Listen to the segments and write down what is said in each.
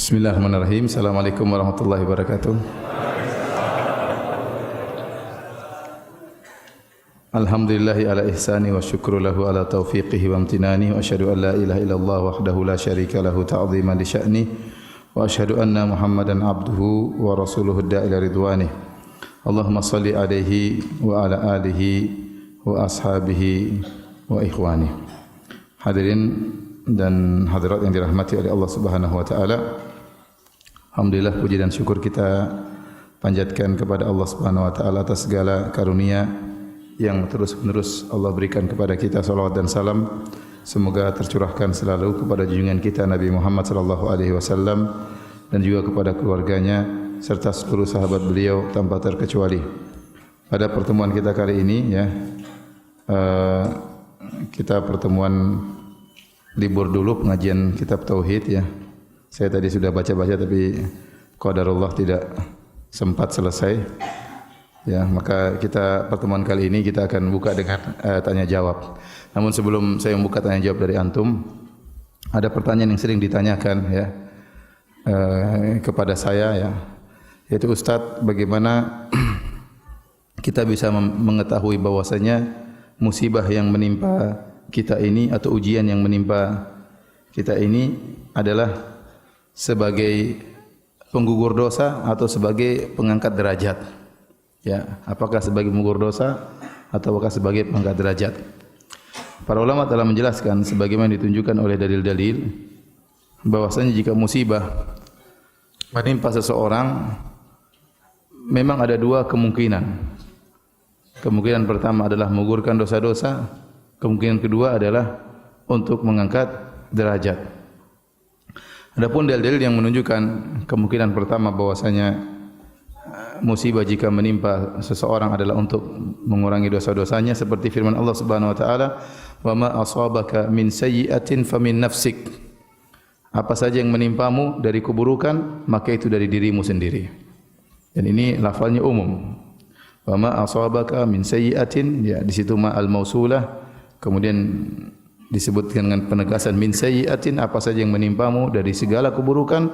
Bismillahirrahmanirrahim. Assalamualaikum warahmatullahi wabarakatuh. Alhamdulillahi ala ihsani wa syukru lahu ala taufiqihi wa amtinani wa asyhadu an la ilaha illallah wahdahu la syarika lahu ta'ziman li sya'ni wa asyhadu anna Muhammadan abduhu wa rasuluhu da'ila ridwani. Allahumma salli alaihi wa ala alihi wa ashabihi wa ikhwani. Hadirin dan hadirat yang dirahmati oleh Allah Subhanahu wa taala. Alhamdulillah, puji dan syukur kita panjatkan kepada Allah Subhanahu wa taala atas segala karunia yang terus-menerus Allah berikan kepada kita. Salawat dan salam semoga tercurahkan selalu kepada junjungan kita Nabi Muhammad sallallahu alaihi wasallam dan juga kepada keluarganya serta seluruh sahabat beliau tanpa terkecuali. Pada pertemuan kita kali ini kita pertemuan libur dulu pengajian kitab tauhid ya. Saya tadi sudah baca-baca tapi qadarullah tidak sempat selesai. Ya, maka kita pertemuan kali ini kita akan buka dengan tanya jawab. Namun sebelum saya membuka tanya jawab dari antum, ada pertanyaan yang sering ditanyakan ya kepada saya ya. Yaitu Ustaz, bagaimana kita bisa mengetahui bahwasanya musibah yang menimpa kita ini atau ujian yang menimpa kita ini adalah sebagai penggugur dosa atau sebagai pengangkat derajat. Ya, apakah sebagai penggugur dosa atau apakah sebagai pengangkat derajat? Para ulama telah menjelaskan sebagaimana ditunjukkan oleh dalil-dalil bahwasanya jika musibah menimpa seseorang memang ada dua kemungkinan. Kemungkinan pertama adalah menggugurkan dosa-dosa. Kemungkinan kedua adalah untuk mengangkat derajat. Adapun dalil-dalil yang menunjukkan kemungkinan pertama bahwasanya musibah jika menimpa seseorang adalah untuk mengurangi dosa-dosanya seperti firman Allah Subhanahu wa taala, "Wa ma asabaka min sayyi'atin famin nafsik." Apa saja yang menimpamu dari keburukan, maka itu dari dirimu sendiri. Dan ini lafalnya umum. Wa ma asabaka min sayyi'atin, ya di situ ma al-mausulah. Kemudian disebutkan dengan penegasan min sayyi'atin, apa saja yang menimpamu dari segala keburukan,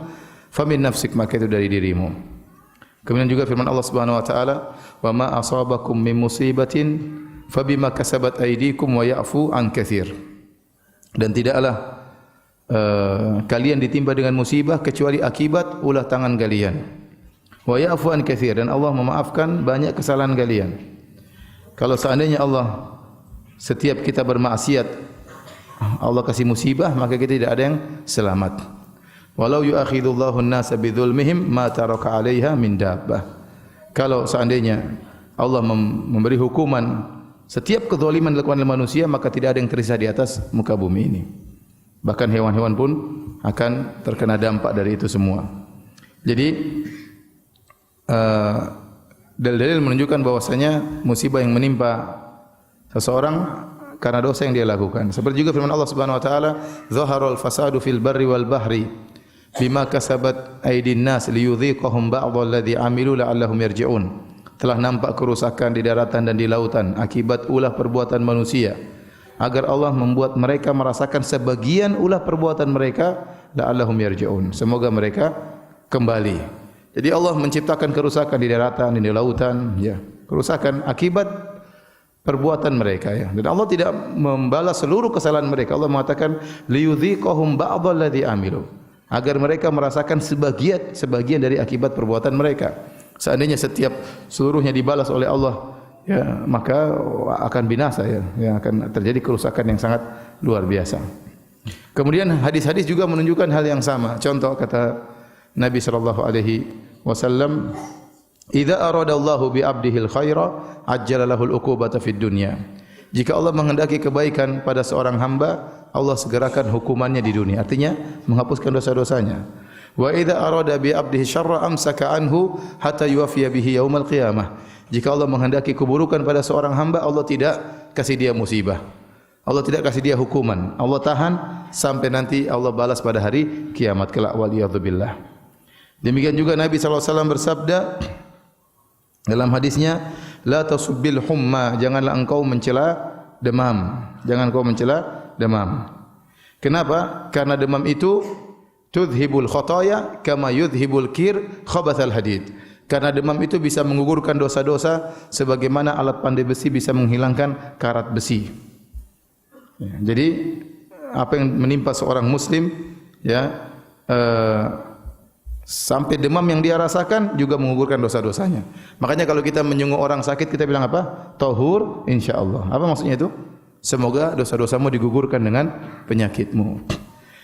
famin nafsik, maka itu dari dirimu. Kemudian juga firman Allah Subhanahu wa taala, "Wa ma asabakum min musibatin fabima kasabat aydikum wa ya'fu an katsir." Dan tidaklah kalian ditimpa dengan musibah kecuali akibat ulah tangan kalian. Wa ya'fu an katsir, dan Allah memaafkan banyak kesalahan kalian. Kalau seandainya Allah setiap kita bermaksiat Allah kasih musibah, maka kita tidak ada yang selamat. Walau yu'akhidullahu an-nasa bidzulmihim ma taraka 'alaiha min dabbah. Kalau seandainya Allah memberi hukuman setiap kezaliman dilakukan oleh manusia, maka tidak ada yang tersisa di atas muka bumi ini. Bahkan hewan-hewan pun akan terkena dampak dari itu semua. Jadi dalil-dalil menunjukkan bahwasanya musibah yang menimpa seseorang karena dosa yang dia lakukan. Seperti juga firman Allah Subhanahu wa taala, "Zaharal fasadu fil barri wal bahri bima kasabat aydin nas liyudhiqahum ba'dhal ladzi 'amilu la'allahum yarji'un." Telah nampak kerusakan di daratan dan di lautan akibat ulah perbuatan manusia, agar Allah membuat mereka merasakan sebagian ulah perbuatan mereka, la'allahum yarji'un. Semoga mereka kembali. Jadi Allah menciptakan kerusakan di daratan dan di lautan, ya, kerusakan akibat perbuatan mereka ya. Dan Allah tidak membalas seluruh kesalahan mereka. Allah mengatakan liyudhiqahum ba'dhal ladzi amilu, agar mereka merasakan sebagian dari akibat perbuatan mereka. Seandainya seluruhnya dibalas oleh Allah, ya, maka akan binasa ya. Yang akan terjadi kerusakan yang sangat luar biasa. Kemudian hadis-hadis juga menunjukkan hal yang sama. Contoh kata Nabi sallallahu alaihi wasallam, "Idza aradallahu bi 'abdihi al-khaira, ajjala lahu al-uqubata fid dunya." Jika Allah menghendaki kebaikan pada seorang hamba, Allah segerakan hukumannya di dunia. Artinya menghapuskan dosa-dosanya. Wa idza arada bi 'abdihi syarra amsaka anhu hatta yuwaffiya bihi yaumal qiyamah. Jika Allah menghendaki keburukan pada seorang hamba, Allah tidak kasih dia musibah. Allah tidak kasih dia hukuman. Allah tahan sampai nanti Allah balas pada hari kiamat kelak, waliyadzubillah. Demikian juga Nabi sallallahu alaihi wasallam bersabda dalam hadisnya, la tasubbil humma, janganlah engkau mencela demam. Jangan engkau mencela demam. Kenapa? Karena demam itu tudhibul khotoya kama yudhibul kir khabathal hadid. Karena demam itu bisa menggugurkan dosa-dosa sebagaimana alat pandai besi bisa menghilangkan karat besi. Ya, jadi apa yang menimpa seorang muslim ya sampai demam yang dia rasakan juga menggugurkan dosa-dosanya. Makanya kalau kita menyungguh orang sakit kita bilang apa? Tahur insyaallah. Apa maksudnya itu? Semoga dosa-dosamu digugurkan dengan penyakitmu.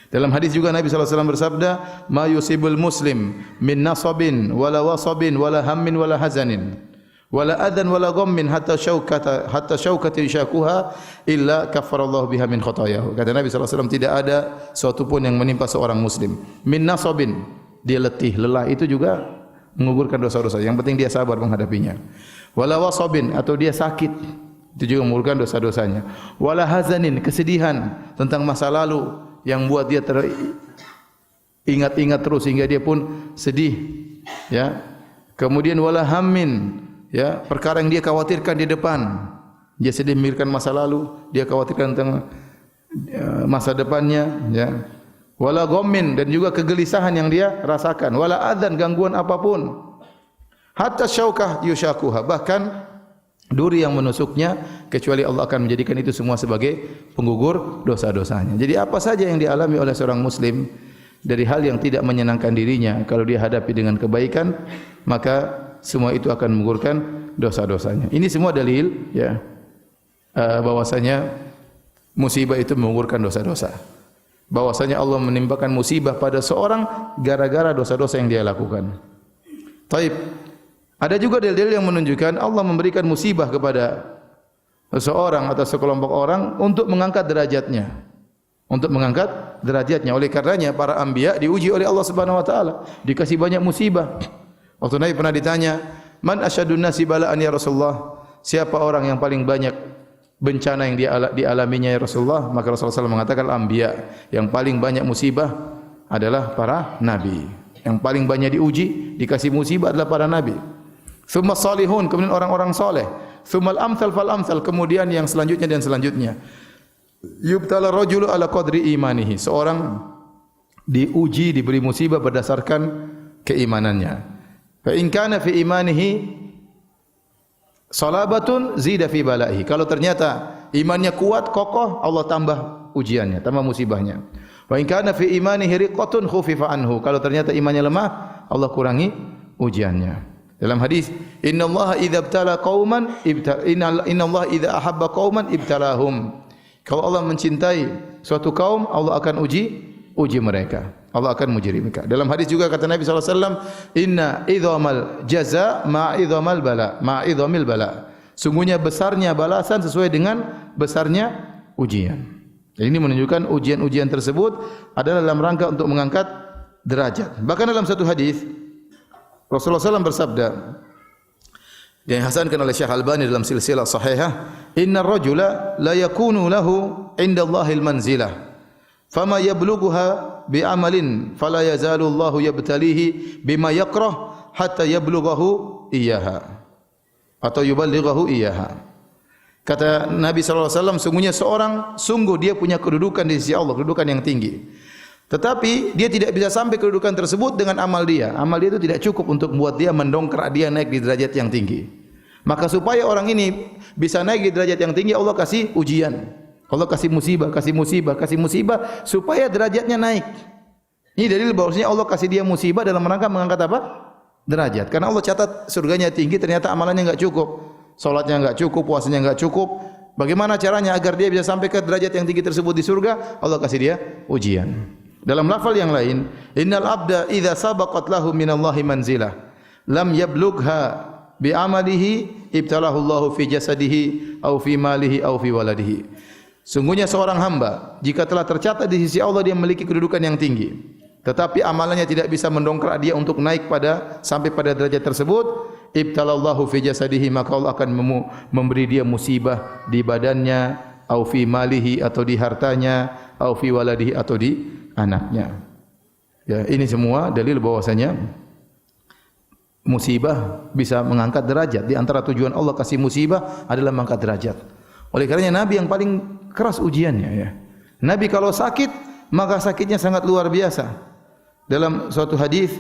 Dalam hadis juga Nabi sallallahu alaihi wasallam bersabda, "Ma yusibul muslim min nasabin wala wasabin wala hammin wala hazanin wala adan wala ghammin hatta syaukati syakuha illa kaffarallahu biha min khotayahu." Kata Nabi sallallahu alaihi wasallam, tidak ada suatu pun yang menimpa seorang muslim min nasabin, dia letih, lelah, itu juga menggugurkan dosa-dosa. Yang penting dia sabar menghadapinya. Wala wasabin, atau dia sakit, itu juga menggugurkan dosa-dosanya. Wala hazanin, kesedihan tentang masa lalu yang buat dia ingat-ingat terus sehingga dia pun sedih, ya. Kemudian wala hammin, ya, perkara yang dia khawatirkan di depan. Dia sedih memikirkan masa lalu, dia khawatirkan tentang masa depannya, ya. Wala ghammin, dan juga kegelisahan yang dia rasakan. Wala adzan, gangguan apapun. Hatta syaukah yushakuha, bahkan duri yang menusuknya, kecuali Allah akan menjadikan itu semua sebagai penggugur dosa-dosanya. Jadi apa saja yang dialami oleh seorang muslim dari hal yang tidak menyenangkan dirinya, kalau dia hadapi dengan kebaikan, maka semua itu akan menggugurkan dosa-dosanya. Ini semua dalil, ya, bahwasanya musibah itu menggugurkan dosa-dosa. Bahwasanya Allah menimpakan musibah pada seorang gara-gara dosa-dosa yang dia lakukan. Taib. Ada juga dalil-dalil yang menunjukkan Allah memberikan musibah kepada seseorang atau sekelompok orang untuk mengangkat derajatnya. Untuk mengangkat derajatnya. Oleh karenanya para anbiya diuji oleh Allah Subhanahu wa taala, dikasih banyak musibah. Waktu Nabi pernah ditanya, "Man asyadun nasi bala'an ya Rasulullah?" Siapa orang yang paling banyak bencana yang dialaminya ya Rasulullah? Maka Rasulullah SAW mengatakan anbiya. Yang paling banyak musibah adalah para nabi. Yang paling banyak diuji, dikasih musibah adalah para nabi. Tsumma salihun, kemudian orang-orang soleh. Tsummal amsal fal amsal, kemudian yang selanjutnya dan selanjutnya. Yubtala rajulu ala qadri imanihi, seorang diuji, diberi musibah berdasarkan keimanannya. Fa in kana fi imanihi salabatun zida fi balaihi, kalau ternyata imannya kuat, kokoh, Allah tambah ujiannya, tambah musibahnya. Wa in kana fi imanihi riqatun khufifa anhu, kalau ternyata imannya lemah, Allah kurangi ujiannya. Dalam hadis, innallaha idza ibtala qauman innallaha idza ahabba qauman ibtalahum. Kalau Allah mencintai suatu kaum, Allah akan uji mereka. Allah akan menguji mereka. Dalam hadis juga kata Nabi sallallahu alaihi wasallam, inna idzamal jaza ma'idzamal bala, ma'idhamil bala. Sungguhnya besarnya balasan sesuai dengan besarnya ujian. Jadi ini menunjukkan ujian-ujian tersebut adalah dalam rangka untuk mengangkat derajat. Bahkan dalam satu hadis Rasulullah SAW bersabda, yang dihasankan oleh Syekh Albani dalam silsilah sahihah, inna rajula la yakunu lahu inda Allahil manzilah, fama yablughuha bi amalin fala yazalu Allahu yabtalihi bima yakrah hatta yablughahu iyyaha atau yuballighahu iyyaha. Kata Nabi SAW, sungguh dia punya kedudukan di sisi Allah, kedudukan yang tinggi. Tetapi dia tidak bisa sampai kedudukan tersebut dengan amal dia. Amal dia itu tidak cukup untuk membuat dia mendongkrak dia naik di derajat yang tinggi. Maka supaya orang ini bisa naik di derajat yang tinggi, Allah kasih ujian. Allah kasih musibah supaya derajatnya naik. Ini dalil bahwasanya Allah kasih dia musibah dalam rangka mengangkat apa? Derajat. Karena Allah catat surganya tinggi, ternyata amalannya enggak cukup. Salatnya enggak cukup, puasanya enggak cukup. Bagaimana caranya agar dia bisa sampai ke derajat yang tinggi tersebut di surga? Allah kasih dia ujian. Dalam lafal yang lain, innal abda idza sabaqat lahu minallahi manzilah lam yablugha bi amalihi ibtalahu Allahu fi jasadihi au fi malihi au fi waladihi. Sungguhnya seorang hamba jika telah tercatat di sisi Allah dia memiliki kedudukan yang tinggi, tetapi amalannya tidak bisa mendongkrak dia untuk naik sampai pada derajat tersebut, ibtalallahu fi jasadihi, maka Allah akan memberi dia musibah di badannya, au fi malihi atau di hartanya, au fi waladihi atau di anaknya. Ya, ini semua dalil bahwasanya musibah bisa mengangkat derajat. Di antara tujuan Allah kasih musibah adalah mengangkat derajat. Oleh karenanya Nabi yang paling keras ujiannya, ya. Nabi kalau sakit, maka sakitnya sangat luar biasa. dalam suatu hadis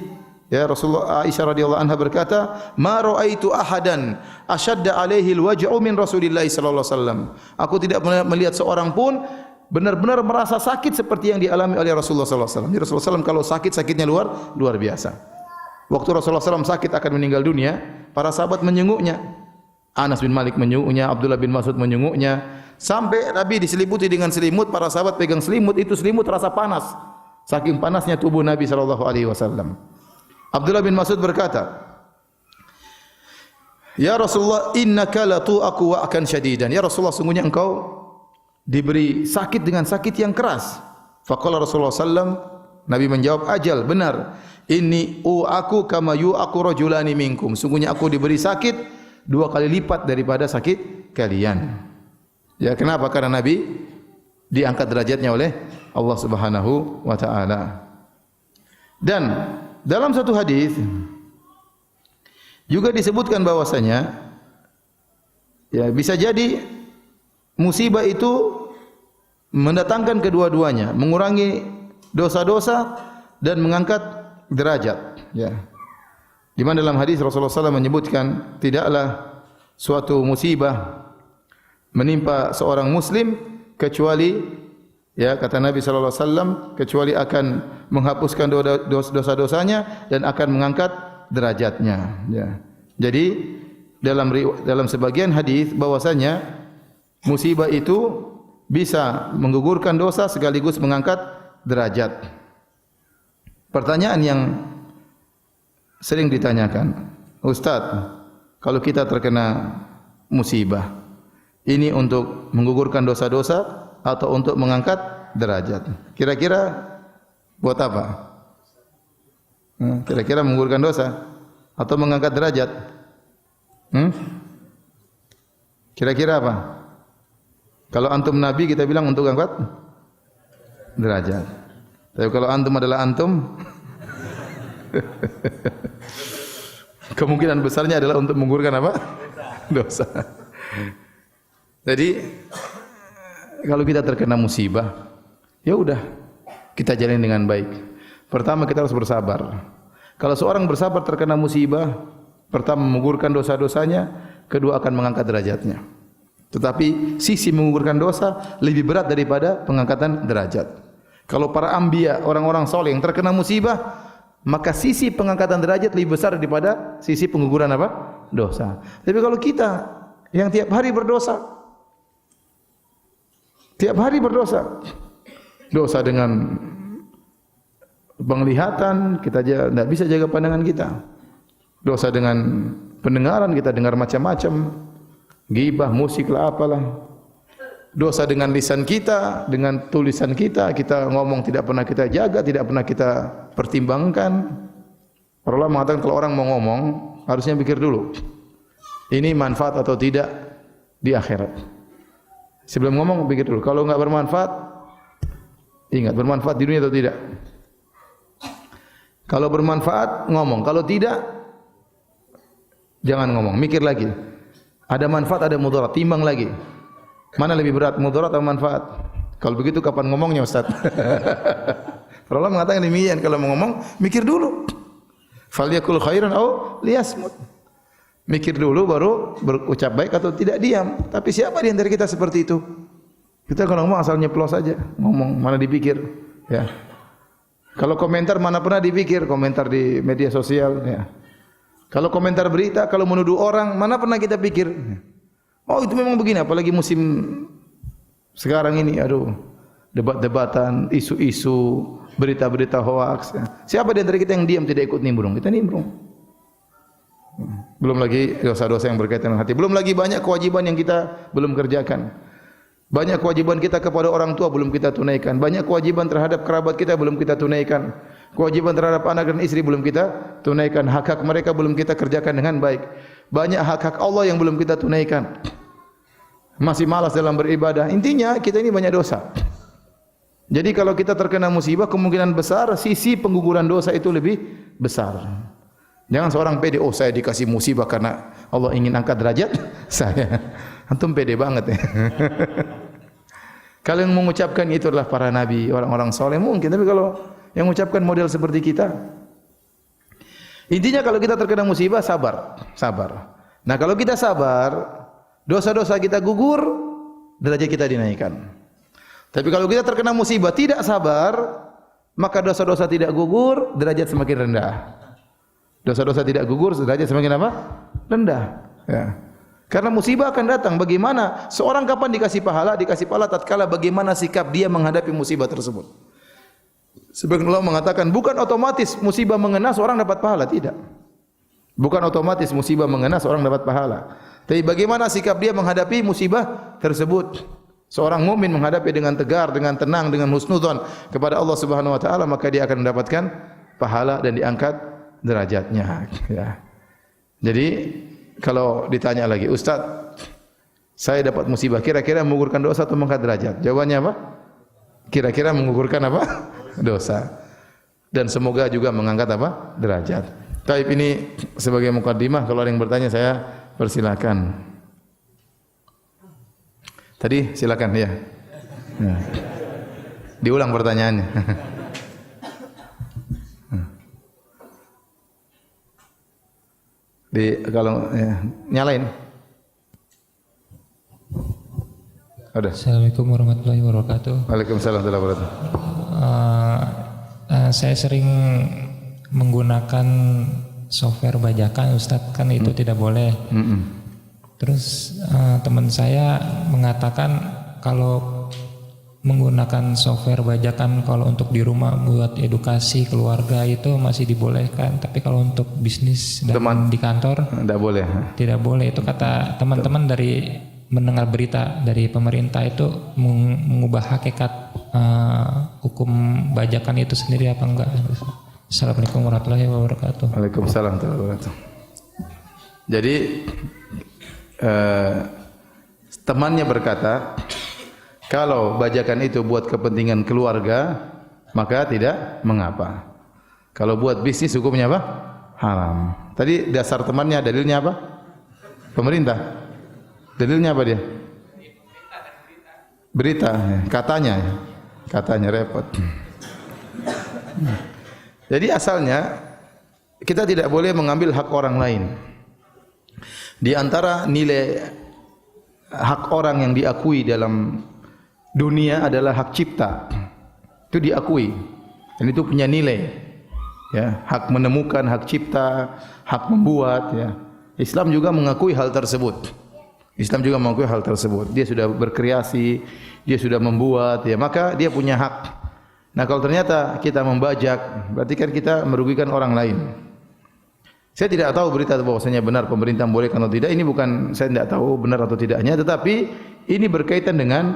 ya Rasulullah Aisyah radhiyallahu anha berkata, "Ma ra'aitu ahadan ashadda alaihi alwaj'u min Rasulillah sallallahu alaihi wasallam." Aku tidak melihat seorang pun benar-benar merasa sakit seperti yang dialami oleh Rasulullah sallallahu alaihi wasallam. Rasulullah SAW kalau sakit sakitnya luar biasa. Waktu Rasulullah SAW sakit akan meninggal dunia, para sahabat menyenguknya. Anas bin Malik menyenguknya, Abdullah bin Mas'ud menyenguknya, sampai Nabi diselimuti dengan selimut, para sahabat pegang selimut, itu selimut terasa panas. Saking panasnya tubuh Nabi sallallahu alaihi wasallam. Abdullah bin Mas'ud berkata, "Ya Rasulullah, innaka latu'aku wa'kan syadidan." Ya Rasulullah, sungguhnya engkau diberi sakit dengan sakit yang keras. Faqala Rasulullah sallam, Nabi menjawab, "Ajal, benar. Inni u'aku kama yu'aku rajulani minkum." Sungguhnya aku diberi sakit 2 kali lipat daripada sakit kalian. Ya, kenapa? Karena Nabi diangkat derajatnya oleh Allah Subhanahu wa taala. Dan dalam satu hadis juga disebutkan bahwasanya ya bisa jadi musibah itu mendatangkan kedua-duanya, mengurangi dosa-dosa dan mengangkat derajat. Ya. Di mana dalam hadis Rasulullah SAW menyebutkan tidaklah suatu musibah menimpa seorang Muslim kecuali ya kata Nabi sallallahu alaihi wasallam kecuali akan menghapuskan dosa-dosanya dan akan mengangkat derajatnya. Ya. Jadi dalam sebagian hadis bahwasanya musibah itu bisa menggugurkan dosa sekaligus mengangkat derajat. Pertanyaan yang sering ditanyakan, Ustaz, kalau kita terkena musibah, ini untuk menggugurkan dosa-dosa atau untuk mengangkat derajat? Kira-kira buat apa? Kira-kira menggugurkan dosa atau mengangkat derajat? Kira-kira apa? Kalau antum nabi kita bilang untuk angkat derajat. Tapi kalau antum adalah antum kemungkinan besarnya adalah untuk menggugurkan apa? Dosa. Jadi kalau kita terkena musibah, ya udah kita jalani dengan baik. Pertama kita harus bersabar. Kalau seorang bersabar terkena musibah, pertama menggugurkan dosa-dosanya, kedua akan mengangkat derajatnya. Tetapi sisi menggugurkan dosa lebih berat daripada pengangkatan derajat. Kalau para anbiya, orang-orang soleh yang terkena musibah, maka sisi pengangkatan derajat lebih besar daripada sisi pengguguran apa? Dosa. Tapi kalau kita yang tiap hari berdosa, dosa dengan penglihatan, kita tidak bisa jaga pandangan kita. Dosa dengan pendengaran, kita dengar macam-macam, ghibah, musik lah, apalah. Dosa dengan lisan kita, dengan tulisan kita, kita ngomong tidak pernah kita jaga, tidak pernah kita pertimbangkan. Para ulama mengatakan kalau orang mau ngomong, harusnya pikir dulu. Ini manfaat atau tidak di akhirat. Sebelum ngomong pikir dulu. Kalau enggak bermanfaat, ingat bermanfaat di dunia atau tidak. Kalau bermanfaat, ngomong. Kalau tidak, jangan ngomong. Mikir lagi. Ada manfaat, ada mudarat. Timbang lagi. Mana lebih berat, mudarat atau manfaat? Kalau begitu kapan ngomongnya, Ustaz? Para ulama mengatakan demikian. Kalau mau ngomong, mikir dulu. Falyakul khairan aw liyasmut. Mikir dulu baru berucap baik atau tidak diam. Tapi siapa di antara kita seperti itu? Kita kalau ngomong asal nyeplos saja, ngomong mana dipikir, ya. Kalau komentar mana pernah dipikir, komentar di media sosial, ya. Kalau komentar berita, kalau menuduh orang, mana pernah kita pikir? Oh, itu memang begini, apalagi musim sekarang ini, aduh, debat-debatan, isu-isu, berita-berita hoaks. Ya. Siapa di antara kita yang diam tidak ikut nimbrung? Kita nimbrung. Belum lagi dosa-dosa yang berkaitan dengan hati. Belum lagi banyak kewajiban yang kita belum kerjakan. Banyak kewajiban kita kepada orang tua belum kita tunaikan. Banyak kewajiban terhadap kerabat kita belum kita tunaikan. Kewajiban terhadap anak dan istri belum kita tunaikan. Hak-hak mereka belum kita kerjakan dengan baik. Banyak hak-hak Allah yang belum kita tunaikan. Masih malas dalam beribadah. Intinya kita ini banyak dosa. Jadi kalau kita terkena musibah, kemungkinan besar sisi pengguguran dosa itu lebih besar. Jangan seorang pede, oh saya dikasih musibah karena Allah ingin angkat derajat saya. Antum pede banget ya. Kalau yang mengucapkan itu adalah para nabi, orang-orang soleh mungkin. Tapi kalau yang mengucapkan model seperti kita. Intinya kalau kita terkena musibah, sabar. Nah kalau kita sabar, dosa-dosa kita gugur, derajat kita dinaikkan. Tapi kalau kita terkena musibah tidak sabar, maka dosa-dosa tidak gugur, derajat semakin rendah. Dosa-dosa tidak gugur, derajat semakin apa? Rendah. Ya. Karena musibah akan datang. Bagaimana seorang kapan dikasih pahala? Dikasih pahala tatkala bagaimana sikap dia menghadapi musibah tersebut. Sebagian ulama mengatakan bukan otomatis musibah mengena seorang dapat pahala, tidak. Bukan otomatis musibah mengena seorang dapat pahala. Tapi bagaimana sikap dia menghadapi musibah tersebut? Seorang mukmin menghadapi dengan tegar, dengan tenang, dengan husnudzon kepada Allah Subhanahu wa taala, maka dia akan mendapatkan pahala dan diangkat derajatnya, ya. Jadi kalau ditanya lagi, Ustaz, saya dapat musibah, kira-kira menggugurkan dosa atau mengangkat derajat? Jawabannya apa? Kira-kira menggugurkan apa? Dosa. Dan semoga juga mengangkat apa? Derajat. Taib ini sebagai mukaddimah, kalau ada yang bertanya saya persilakan. Tadi silakan ya. Nah. Diulang pertanyaannya. Kalau nyalain. Ada. Assalamualaikum warahmatullahi wabarakatuh. Waalaikumsalam warahmatullahi wabarakatuh. Saya sering menggunakan software bajakan, Ustadz, kan itu tidak boleh. Terus teman saya mengatakan kalau menggunakan software bajakan kalau untuk di rumah buat edukasi keluarga itu masih dibolehkan, tapi kalau untuk bisnis dan di kantor tidak boleh. Tidak boleh. Itu kata teman-teman dari mendengar berita dari pemerintah itu mengubah hakikat hukum bajakan itu sendiri apa enggak? Assalamualaikum warahmatullahi wabarakatuh. Waalaikumsalam warahmatullahi wabarakatuh. Jadi temannya berkata, kalau bajakan itu buat kepentingan keluarga, maka tidak mengapa. Kalau buat bisnis hukumnya apa? Haram. Tadi dasar temannya dalilnya apa? Pemerintah. Dalilnya apa dia? Berita. Katanya repot. Jadi asalnya kita tidak boleh mengambil hak orang lain. Di antara nilai hak orang yang diakui dalam dunia adalah hak cipta. Itu diakui. Dan itu punya nilai. Ya, hak menemukan, hak cipta, hak membuat, ya. Islam juga mengakui hal tersebut. Dia sudah berkreasi, dia sudah membuat, ya, maka dia punya hak. Nah, kalau ternyata kita membajak, berarti kan kita merugikan orang lain. Saya tidak tahu berita bahwasanya benar pemerintah membolehkan atau tidak. Ini bukan, saya tidak tahu benar atau tidaknya, tetapi ini berkaitan dengan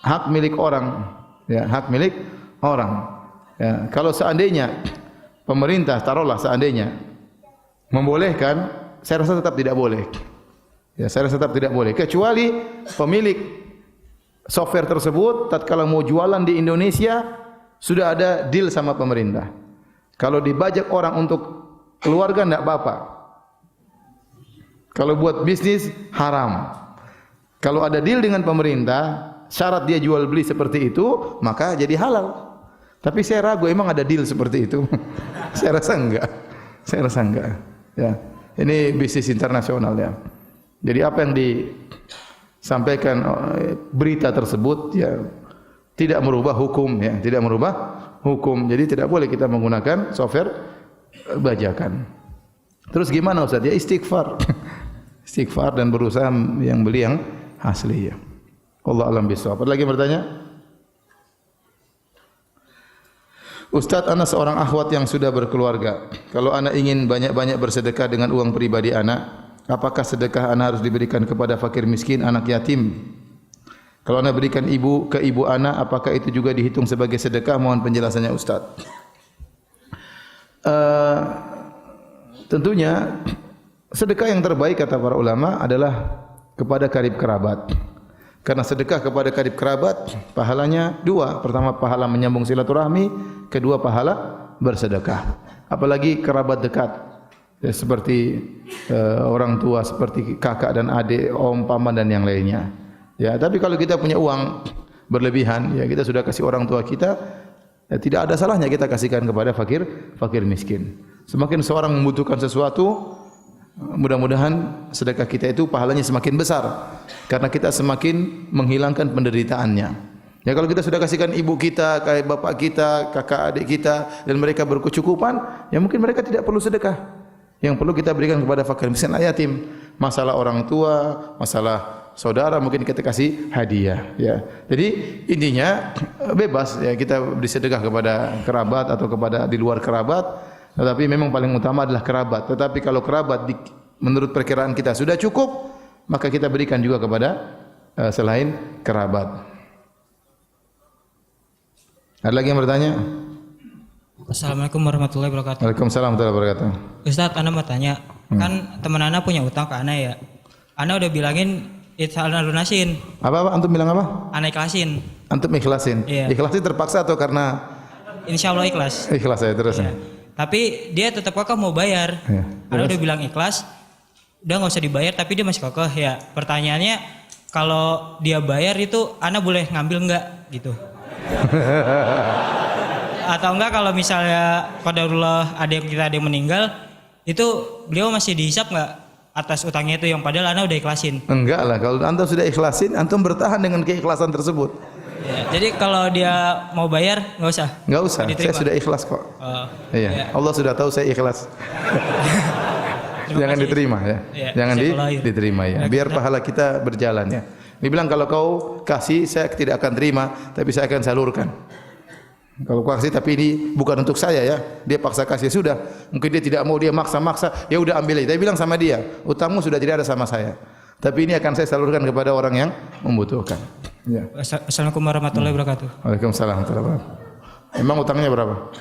hak milik orang, ya, hak milik orang. Ya, kalau seandainya pemerintah, taruhlah seandainya membolehkan, saya rasa tetap tidak boleh. Ya, saya rasa tetap tidak boleh, kecuali pemilik software tersebut tatkala mau jualan di Indonesia sudah ada deal sama pemerintah. Kalau dibajak orang untuk keluarga tidak apa-apa. Kalau buat bisnis haram. Kalau ada deal dengan pemerintah, syarat dia jual beli seperti itu, maka jadi halal. Tapi saya ragu emang ada deal seperti itu. Saya rasa enggak. Ya. Ini bisnis internasional, ya. Jadi apa yang disampaikan berita tersebut, ya, tidak merubah hukum, ya, tidak merubah hukum. Jadi tidak boleh kita menggunakan software bajakan. Terus gimana Ustaz? Ya istighfar. Istighfar dan berusaha yang beli yang asli, ya. Allah alam bisawab. Ada lagi yang bertanya? Ustaz, ana seorang akhwat yang sudah berkeluarga. Kalau ana ingin banyak-banyak bersedekah dengan uang pribadi ana, apakah sedekah ana harus diberikan kepada fakir miskin, anak yatim? Kalau ana berikan ke ibu ana, apakah itu juga dihitung sebagai sedekah? Mohon penjelasannya Ustaz. Tentunya sedekah yang terbaik kata para ulama adalah kepada karib kerabat. Karena sedekah kepada karib kerabat pahalanya dua. Pertama pahala menyambung silaturahmi, kedua pahala bersedekah. Apalagi kerabat dekat, ya, seperti orang tua, seperti kakak dan adik, om, paman dan yang lainnya. Ya, tapi kalau kita punya uang berlebihan, ya kita sudah kasih orang tua kita, tidak ada salahnya kita kasihkan kepada fakir miskin. Semakin seorang membutuhkan sesuatu, mudah-mudahan sedekah kita itu pahalanya semakin besar karena kita semakin menghilangkan penderitaannya. Ya kalau kita sudah kasihkan ibu kita, kayak bapak kita, kakak adik kita dan mereka berkecukupan, ya mungkin mereka tidak perlu sedekah. Yang perlu kita berikan kepada fakir miskin yatim. Masalah orang tua, masalah saudara mungkin kita kasih hadiah ya. Jadi intinya bebas ya kita beri sedekah kepada kerabat atau kepada di luar kerabat, tetapi memang paling utama adalah kerabat. Tetapi kalau kerabat menurut perkiraan kita sudah cukup, maka kita berikan juga kepada selain kerabat. Ada lagi yang bertanya? Assalamualaikum warahmatullahi wabarakatuh. Waalaikumsalam warahmatullahi wabarakatuh. Ustadz, Ana mau tanya, kan teman Ana punya utang ke Ana ya. Ana udah bilangin Ana lunasin. Apa? Antum bilang apa? Ana ikhlasin. Antum ikhlasin. Iya. Ikhlasin terpaksa atau karena? Insya Allah ikhlas. Ikhlas ya terus. Iya. Tapi dia tetap kekeh mau bayar. Iya. Ana udah bilang ikhlas, udah nggak usah dibayar, tapi dia masih kekeh ya. Pertanyaannya, kalau dia bayar itu Ana boleh ngambil nggak gitu? Atau enggak kalau misalnya qadarullah ada yang meninggal, itu beliau masih dihisap nggak atas utangnya itu yang padahal Ana udah ikhlasin? Enggak lah, kalau antum sudah ikhlasin, antum bertahan dengan keikhlasan tersebut. Ya, jadi kalau dia mau bayar nggak usah? Enggak usah, Diterima. saya sudah ikhlas kok. Iya, Ya. Allah sudah tahu saya ikhlas. Jangan kasih. diterima ya. Ya, Jangan jazakallahu khair. diterima ya. Biar pahala kita berjalan ya. Dia bilang kalau kau kasih saya tidak akan terima, tapi saya akan salurkan. Kalau kau kasih tapi ini bukan untuk saya ya. Dia paksa kasih sudah. Mungkin dia tidak mau, dia maksa-maksa, ya udah ambil aja. Dia bilang sama dia, utangmu sudah tidak ada sama saya. Tapi ini akan saya salurkan kepada orang yang membutuhkan. Ya. Assalamualaikum warahmatullahi wabarakatuh. Waalaikumsalam warahmatullahi wabarakatuh. Emang utangnya berapa?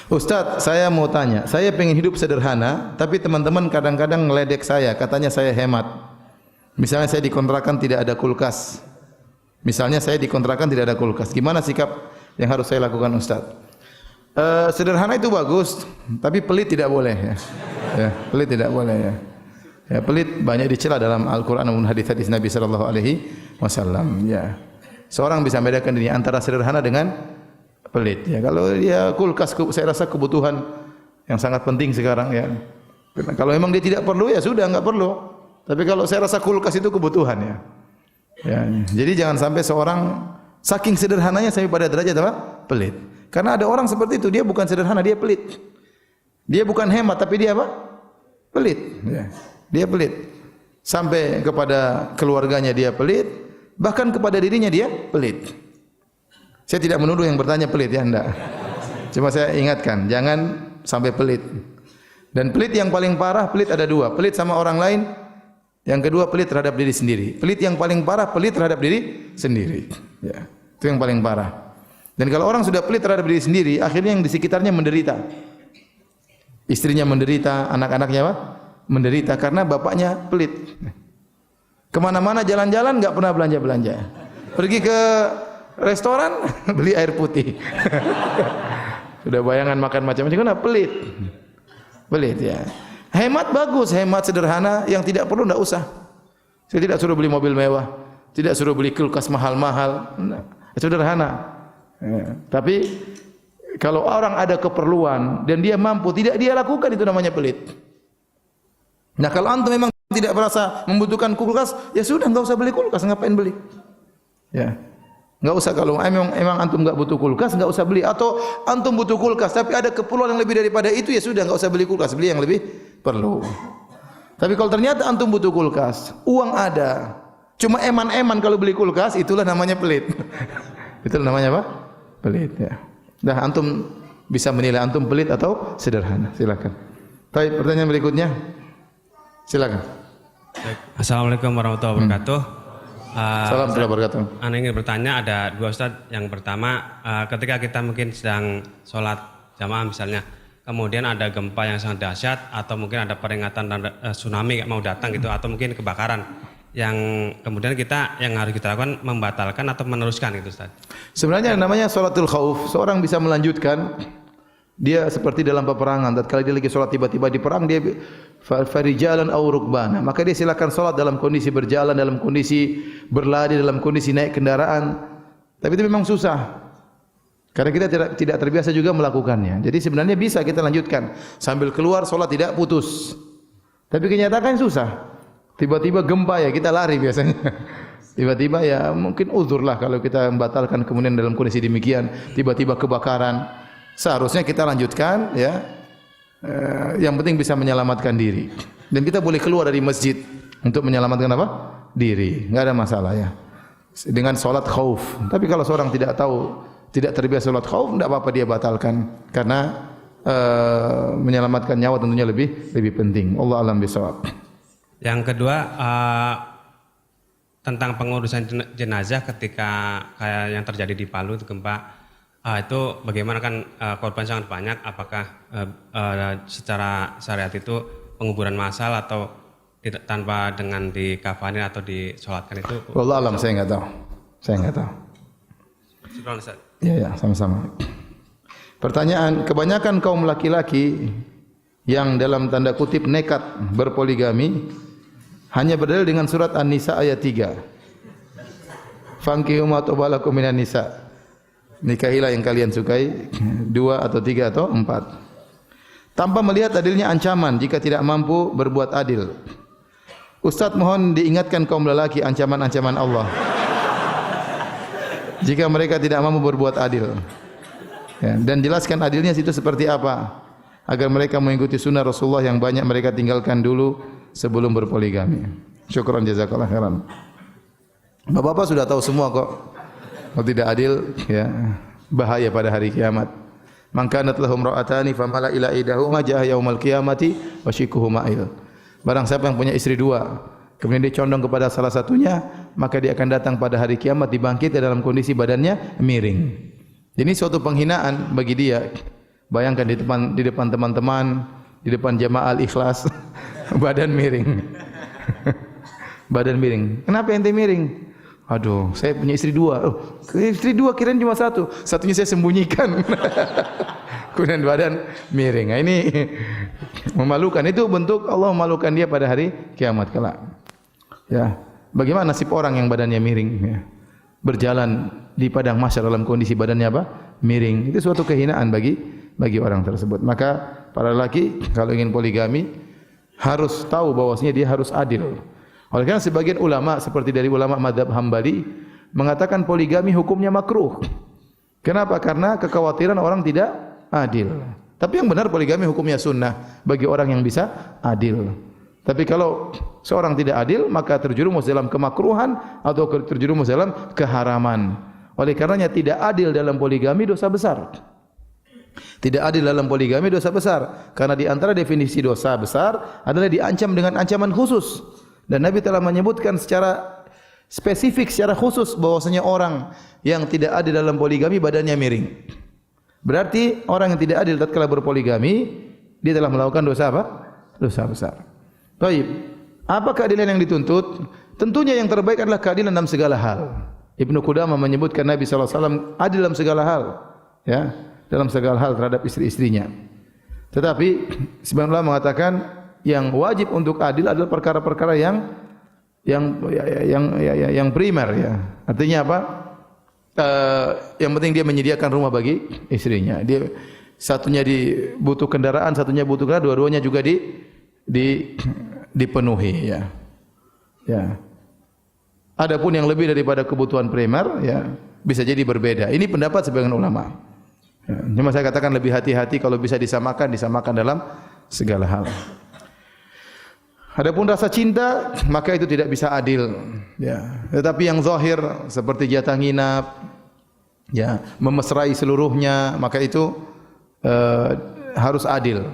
Ustadz, saya mau tanya. Saya pengen hidup sederhana, tapi teman-teman kadang-kadang ngeledek saya, katanya saya hemat. Misalnya saya dikontrakan tidak ada kulkas. Gimana sikap yang harus saya lakukan, Ustadz? Sederhana itu bagus, tapi pelit tidak boleh ya. Ya, pelit tidak boleh ya. Ya, pelit banyak dicela dalam Al-Qur'an dan hadis-hadis Nabi sallallahu alaihi wasallam ya. Seorang bisa membedakan ini antara sederhana dengan pelit ya. Kalau dia kulkas, saya rasa kebutuhan yang sangat penting sekarang ya. Kalau memang dia tidak perlu ya sudah enggak perlu. Tapi kalau saya rasa kulkas itu kebutuhan ya. Ya, jadi jangan sampai seorang saking sederhananya sampai pada derajat apa? Pelit. Karena ada orang seperti itu, dia bukan sederhana, dia pelit. Dia bukan hemat tapi dia apa? Pelit ya. Dia pelit. Sampai kepada keluarganya dia pelit, bahkan kepada dirinya dia pelit. Saya tidak menuduh yang bertanya pelit ya, enggak. Cuma saya ingatkan, jangan sampai pelit. Dan pelit yang paling parah, pelit ada dua. Pelit sama orang lain, yang kedua pelit terhadap diri sendiri. Pelit yang paling parah, pelit terhadap diri sendiri. Ya, itu yang paling parah. Dan kalau orang sudah pelit terhadap diri sendiri, akhirnya yang di sekitarnya menderita. Istrinya menderita, anak-anaknya apa? Menderita karena bapaknya pelit. Kemana-mana jalan-jalan enggak pernah belanja-belanja. Pergi ke restoran beli air putih. Sudah bayangan makan macam-macam karena pelit. Pelit ya. Hemat bagus, hemat sederhana yang tidak perlu enggak usah. Saya tidak suruh beli mobil mewah, tidak suruh beli kulkas mahal-mahal. Sederhana. Ya. Tapi kalau orang ada keperluan dan dia mampu, tidak dia lakukan, itu namanya pelit. Nah, kalau antum memang tidak merasa membutuhkan kulkas, ya sudah enggak usah beli kulkas, ngapain beli? Ya. Enggak usah, kalau emang antum enggak butuh kulkas, enggak usah beli. Atau antum butuh kulkas tapi ada keperluan yang lebih daripada itu, ya sudah enggak usah beli kulkas, beli yang lebih perlu. Tapi kalau ternyata antum butuh kulkas, uang ada, cuma eman-eman kalau beli kulkas, itulah namanya pelit. Itulah namanya apa? Pelit ya. Dah antum bisa menilai antum pelit atau sederhana. Silakan. Baik, pertanyaan berikutnya. Silakan. Assalamualaikum warahmatullahi wabarakatuh. Salam warahmatullahi wabarakatuh. Ana ingin bertanya, ada dua Ustaz. Yang pertama, ketika kita mungkin sedang sholat jamaah misalnya, kemudian ada gempa yang sangat dahsyat atau mungkin ada peringatan tsunami mau datang gitu, atau mungkin kebakaran, yang kemudian kita yang harus kita lakukan membatalkan atau meneruskan gitu, Ustaz. Sebenarnya namanya sholatul khauf. Seorang bisa melanjutkan. Dia seperti dalam peperangan. Tatkala dia lagi sholat tiba-tiba di perang, dia farijalan aw rukbana, maka dia silakan salat dalam kondisi berjalan, dalam kondisi berlari, dalam kondisi naik kendaraan. Tapi itu memang susah. Karena kita tidak terbiasa juga melakukannya. Jadi sebenarnya bisa kita lanjutkan sambil keluar salat tidak putus. Tapi kenyataan susah. Tiba-tiba gempa ya kita lari biasanya. Tiba-tiba ya mungkin uzurlah kalau kita membatalkan kemudian dalam kondisi demikian, tiba-tiba kebakaran. Seharusnya kita lanjutkan ya. Yang penting bisa menyelamatkan diri. Dan kita boleh keluar dari masjid untuk menyelamatkan apa? Diri. Enggak ada masalah ya. Dengan salat khauf. Tapi kalau seorang tidak tahu, tidak terbiasa salat khauf, enggak apa-apa dia batalkan karena menyelamatkan nyawa tentunya lebih penting. Allah alam bisawab. Yang kedua tentang pengurusan jenazah ketika kayak yang terjadi di Palu itu gempa. Itu bagaimana kan korban sangat banyak, apakah secara syariat itu penguburan massal atau tidak, tanpa dengan dikafanin atau disolatkan itu? Wallah alam, saya enggak tahu. Ya, sama-sama. Pertanyaan, kebanyakan kaum laki-laki yang dalam tanda kutip nekat berpoligami hanya berdalil dengan surat An-Nisa ayat 3. Fankihu ma tabalakum minan nisa. Nikahilah yang kalian sukai, 2 atau 3 atau 4. Tanpa melihat adilnya ancaman jika tidak mampu berbuat adil. Ustaz mohon diingatkan kaum lelaki ancaman-ancaman Allah jika mereka tidak mampu berbuat adil. Ya, dan jelaskan adilnya itu seperti apa agar mereka mengikuti sunnah Rasulullah yang banyak mereka tinggalkan dulu sebelum berpoligami. Syukran jazakallah khairan. Bapak-bapak sudah tahu semua kok. Kalau tidak adil, ya bahaya pada hari kiamat. Man kanat lahum ra'atani famala ila idahuma jaa yaumal qiyamati wa shikuhu ma'il. Barang siapa yang punya istri 2, kemudian dia condong kepada salah satunya, maka dia akan datang pada hari kiamat dibangkit dalam kondisi badannya miring. Ini suatu penghinaan bagi dia. Bayangkan di depan teman-teman, di depan jamaah Al-Ikhlas, badan miring. Badan miring. Kenapa ente miring? Aduh, saya punya istri 2. Oh, istri 2 kirain cuma 1. Satunya saya sembunyikan. Kemudian badan miring. Nah, ini memalukan. Itu bentuk Allah memalukan dia pada hari kiamat kelak. Ya, bagaimana nasib orang yang badannya miring? Ya. Berjalan di padang mahsyar dalam kondisi badannya apa? Miring. Itu suatu kehinaan bagi orang tersebut. Maka para lelaki kalau ingin poligami harus tahu bahwasanya dia harus adil. Oleh karena sebagian ulama seperti dari ulama mazhab Hambali mengatakan poligami hukumnya makruh. Kenapa? Karena kekhawatiran orang tidak adil. Tapi yang benar poligami hukumnya sunnah bagi orang yang bisa adil. Tapi kalau seorang tidak adil maka terjerumus dalam kemakruhan atau terjerumus dalam keharaman. Oleh karenanya tidak adil dalam poligami dosa besar. Tidak adil dalam poligami dosa besar. Karena di antara definisi dosa besar adalah diancam dengan ancaman khusus. Dan Nabi telah menyebutkan secara spesifik, secara khusus bahwasanya orang yang tidak adil dalam poligami badannya miring. Berarti orang yang tidak adil tatkala berpoligami dia telah melakukan dosa apa? Dosa besar. Baik. Apa keadilan yang dituntut? Tentunya yang terbaik adalah keadilan dalam segala hal. Ibnu Qudamah menyebutkan Nabi sallallahu alaihi wasallam adil dalam segala hal, ya, dalam segala hal terhadap istri-istrinya. Tetapi sebagian ulama mengatakan yang wajib untuk adil adalah perkara-perkara yang primer, ya. Artinya apa? Yang penting dia menyediakan rumah bagi istrinya. Dia satunya butuh kendaraan, satunya butuh kendaraan, dua-duanya juga dipenuhi, ya. Ya. Adapun yang lebih daripada kebutuhan primer, ya, bisa jadi berbeda. Ini pendapat sebagian ulama. Ya. Cuma saya katakan lebih hati-hati kalau bisa disamakan dalam segala hal. Adapun rasa cinta, maka itu tidak bisa adil. Ya. Tetapi yang zahir seperti jatah nginap, ya, memesrai seluruhnya, maka itu harus adil.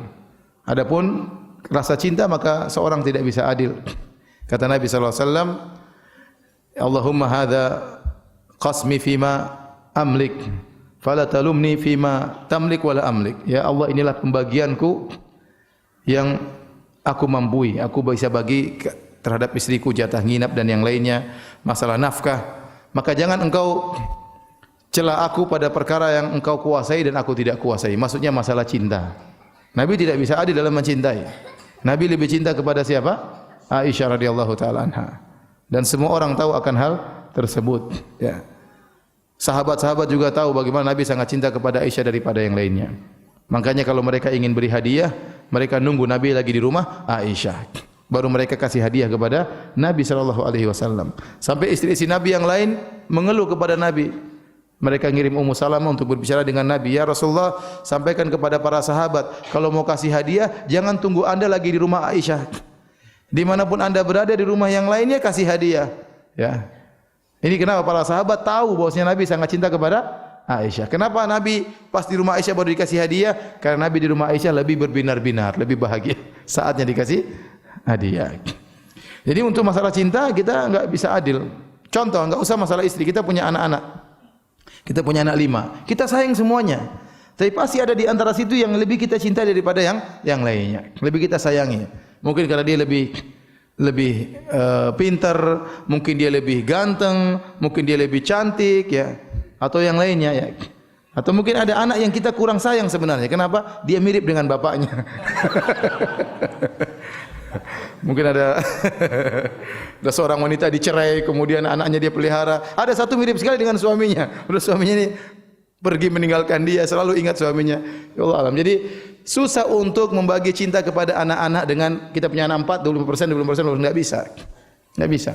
Adapun rasa cinta, maka seorang tidak bisa adil. Kata Nabi sallallahu alaihi wasallam, Allahumma hadza qasmi fima amlik, fala talumni fima tamlik wala amlik. Ya Allah, inilah pembagianku yang aku mampu, aku bisa bagi terhadap istriku jatah nginap dan yang lainnya, masalah nafkah. Maka jangan engkau cela aku pada perkara yang engkau kuasai dan aku tidak kuasai. Maksudnya masalah cinta. Nabi tidak bisa adil dalam mencintai. Nabi lebih cinta kepada siapa? Aisyah radhiyallahu taala anha. Dan semua orang tahu akan hal tersebut, ya. Sahabat-sahabat juga tahu bagaimana Nabi sangat cinta kepada Aisyah daripada yang lainnya. Makanya kalau mereka ingin beri hadiah, mereka nunggu Nabi lagi di rumah Aisyah. Baru mereka kasih hadiah kepada Nabi sallallahu alaihi wasallam. Sampai istri-istri Nabi yang lain mengeluh kepada Nabi. Mereka ngirim Ummu Salamah untuk berbicara dengan Nabi. Ya Rasulullah, sampaikan kepada para sahabat, kalau mau kasih hadiah, jangan tunggu Anda lagi di rumah Aisyah. Dimanapun Anda berada di rumah yang lainnya, kasih hadiah. Ya. Ini kenapa para sahabat tahu bahwasanya Nabi sangat cinta kepada Aisyah. Kenapa Nabi pas di rumah Aisyah baru dikasih hadiah? Karena Nabi di rumah Aisyah lebih berbinar-binar, lebih bahagia. Saatnya dikasih hadiah. Jadi untuk masalah cinta kita enggak bisa adil. Contoh, enggak usah masalah istri, kita punya anak-anak. Kita punya anak 5. Kita sayang semuanya. Tapi pasti ada di antara situ yang lebih kita cintai daripada yang lainnya. Lebih kita sayangi. Mungkin karena dia lebih pintar, mungkin dia lebih ganteng, mungkin dia lebih cantik, ya, atau yang lainnya, ya. Atau mungkin ada anak yang kita kurang sayang sebenarnya. Kenapa? Dia mirip dengan bapaknya. Mungkin ada seorang wanita dicerai, kemudian anaknya dia pelihara. Ada satu mirip sekali dengan suaminya. Terus suaminya ini pergi meninggalkan dia, selalu ingat suaminya. Ya Allah alam. Jadi susah untuk membagi cinta kepada anak-anak dengan kita punya anak 4, 20%, 20%, enggak bisa. Enggak bisa.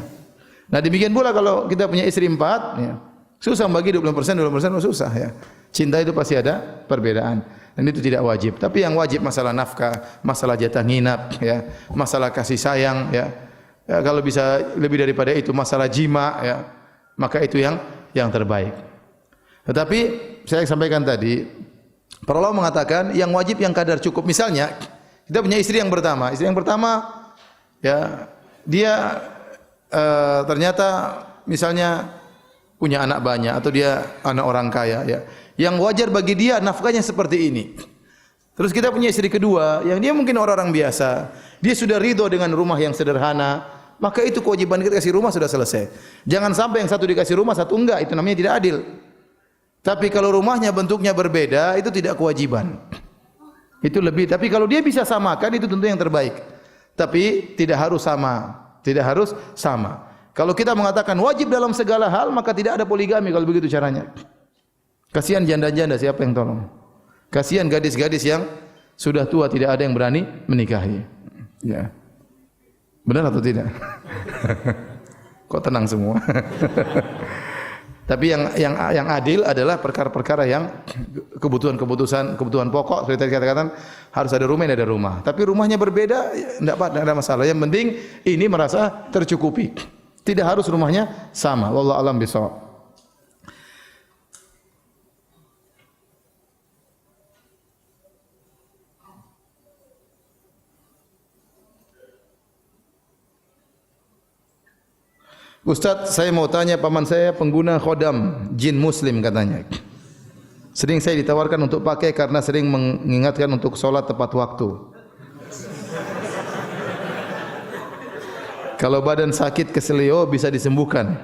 Nah, demikian pula kalau kita punya istri 4, ya. Susah membagi 20%, 20% susah, ya. Cinta itu pasti ada perbedaan. Dan itu tidak wajib. Tapi yang wajib masalah nafkah, masalah jatah nginap, ya, masalah kasih sayang, ya. Ya, kalau bisa lebih daripada itu masalah jima, ya, maka itu yang terbaik. Tetapi saya sampaikan tadi, para ulama mengatakan yang wajib yang kadar cukup. Misalnya kita punya istri yang pertama, ya, dia ternyata misalnya punya anak banyak atau dia anak orang kaya, ya. Yang wajar bagi dia nafkahnya seperti ini. Terus kita punya istri kedua yang dia mungkin orang-orang biasa. Dia sudah ridho dengan rumah yang sederhana, maka itu kewajiban kita kasih rumah sudah selesai. Jangan sampai yang satu dikasih rumah, satu enggak, itu namanya tidak adil. Tapi kalau rumahnya bentuknya berbeda, itu tidak kewajiban. Itu lebih. Tapi kalau dia bisa samakan, itu tentu yang terbaik. Tapi tidak harus sama. Tidak harus sama. Kalau kita mengatakan wajib dalam segala hal, maka tidak ada poligami kalau begitu caranya. Kasihan janda-janda, siapa yang tolong? Kasihan gadis-gadis yang sudah tua, tidak ada yang berani menikahi. Ya. Benar atau tidak? Kok tenang semua? Tapi yang adil adalah perkara-perkara yang kebutuhan pokok. Seperti tadi katakan harus ada rumah, ini ada rumah. Tapi rumahnya berbeda, tidak ada masalah. Yang penting ini merasa tercukupi. Tidak harus rumahnya sama. Wallahu a'lam bishawab. Ustaz, saya mau tanya, paman saya pengguna khodam jin muslim katanya. Sering saya ditawarkan untuk pakai karena sering mengingatkan untuk sholat tepat waktu. Kalau badan sakit keselio bisa disembuhkan.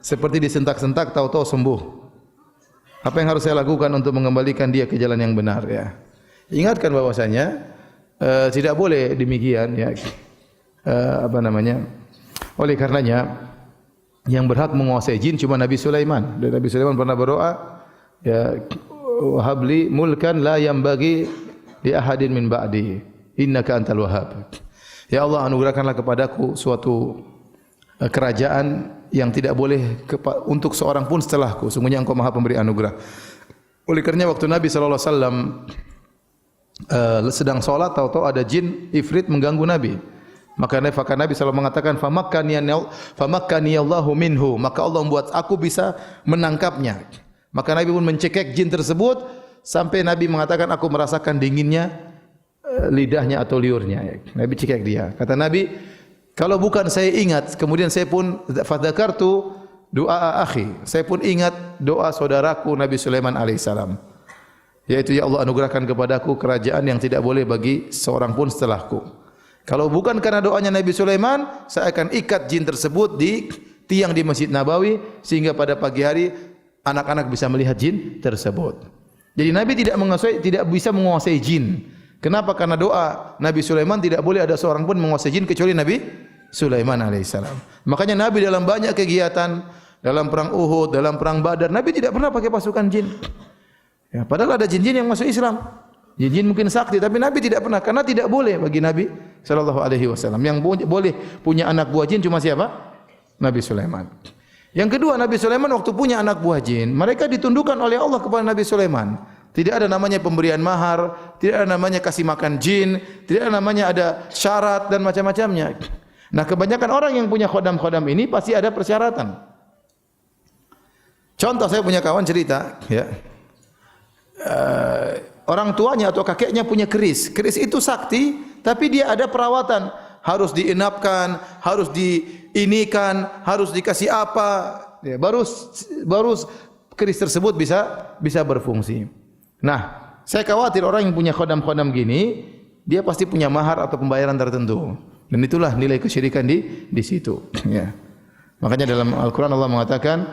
Seperti disentak-sentak tahu-tahu sembuh. Apa yang harus saya lakukan untuk mengembalikan dia ke jalan yang benar, ya? Ingatkan bahwasanya tidak boleh demikian, ya. Oleh karenanya yang berhak menguasai jin cuma Nabi Sulaiman. Dan Nabi Sulaiman pernah berdoa, ya, wahabli mulkan la yambagi li ahadin min ba'di innaka antal wahhab. Ya Allah, anugerahkanlah kepadaku suatu kerajaan yang tidak boleh untuk seorang pun setelahku. Sungguhnya Engkau Maha Pemberi anugerah. Oleh karenanya waktu Nabi sallallahu alaihi wasallam sedang salat, tahu-tahu ada jin ifrit mengganggu Nabi. Maka Nabi selalu mengatakan famakkani Allahu minhu, maka Allah membuat aku bisa menangkapnya. Maka Nabi pun mencekik jin tersebut sampai Nabi mengatakan aku merasakan dinginnya lidahnya atau liurnya. Nabi cekik dia. Kata Nabi, kalau bukan saya ingat, kemudian saya pun fadzakartu doa akhi, saya pun ingat doa saudaraku Nabi Sulaiman alaihissalam, yaitu ya Allah anugerahkan kepadaku kerajaan yang tidak boleh bagi seorang pun setelahku. Kalau bukan karena doanya Nabi Sulaiman, saya akan ikat jin tersebut di tiang di Masjid Nabawi sehingga pada pagi hari anak-anak bisa melihat jin tersebut. Jadi Nabi tidak bisa menguasai jin, Kenapa? Karena doa Nabi Sulaiman tidak boleh ada seorang pun menguasai jin kecuali Nabi Sulaiman alaihissalam. Makanya Nabi dalam banyak kegiatan, dalam perang Uhud, dalam perang Badar, Nabi tidak pernah pakai pasukan jin. Ya, padahal ada jin-jin yang masuk Islam. Jin-jin mungkin sakti, tapi Nabi tidak pernah, karena tidak boleh bagi Nabi sallallahu alaihi wasallam. Yang boleh punya anak buah jin cuma siapa? Nabi Sulaiman. Yang kedua, Nabi Sulaiman waktu punya anak buah jin, mereka ditundukkan oleh Allah kepada Nabi Sulaiman. Tidak ada namanya pemberian mahar, tidak ada namanya kasih makan jin, tidak ada namanya ada syarat dan macam-macamnya. Nah, kebanyakan orang yang punya khodam-khodam ini pasti ada persyaratan. Contoh, saya punya kawan cerita, ya. Orang tuanya atau kakeknya punya keris. Keris itu sakti, tapi dia ada perawatan. Harus dienapkan, harus diinikan, harus dikasih apa, ya, baru keris tersebut bisa berfungsi. Nah, saya khawatir orang yang punya khodam-khodam gini, dia pasti punya mahar atau pembayaran tertentu. Dan itulah nilai kesyirikan di situ. Ya. Makanya dalam Al-Quran Allah mengatakan,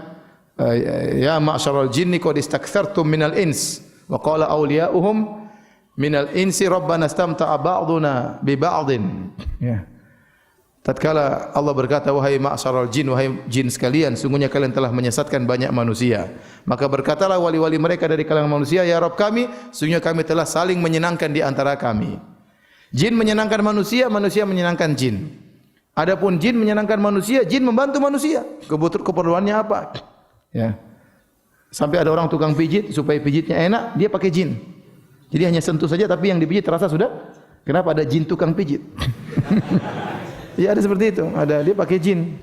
ya ma'syaral jinni qad istakthartum minal ins wa qala awliya'uhum minal insi rabbana istamta'a ba'duna bi ba'din. Ya. Tatkala Allah berkata, wahai ma'syaral jin, wahai jin sekalian, sungguhnya kalian telah menyesatkan banyak manusia. Maka berkatalah wali-wali mereka dari kalangan manusia, ya Rabb kami, sungguhnya kami telah saling menyenangkan di antara kami. Jin menyenangkan manusia, manusia menyenangkan jin. Adapun jin menyenangkan manusia, jin membantu manusia. Keperluannya apa? Ya. Sampai ada orang tukang pijit, supaya pijitnya enak, dia pakai jin. Jadi hanya sentuh saja, tapi yang dipijit terasa sudah. Kenapa? Ada jin tukang pijit. Ya, ada seperti itu. Ada, dia pakai jin.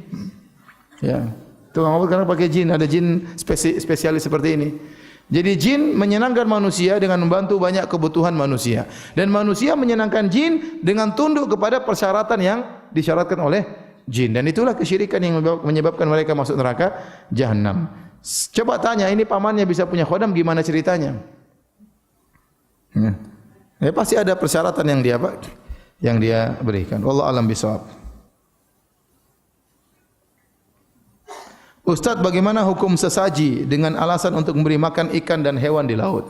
Ya. Tukang obat karena pakai jin, ada jin spesialis seperti ini. Jadi jin menyenangkan manusia dengan membantu banyak kebutuhan manusia, dan manusia menyenangkan jin dengan tunduk kepada persyaratan yang disyaratkan oleh jin, dan itulah kesyirikan yang menyebabkan mereka masuk neraka jahanam. Coba tanya, ini pamannya bisa punya khodam, gimana ceritanya? Ya, pasti ada persyaratan yang dia berikan. Wallahu a'lam bishawab. Ustaz, bagaimana hukum sesaji dengan alasan untuk memberi makan ikan dan hewan di laut?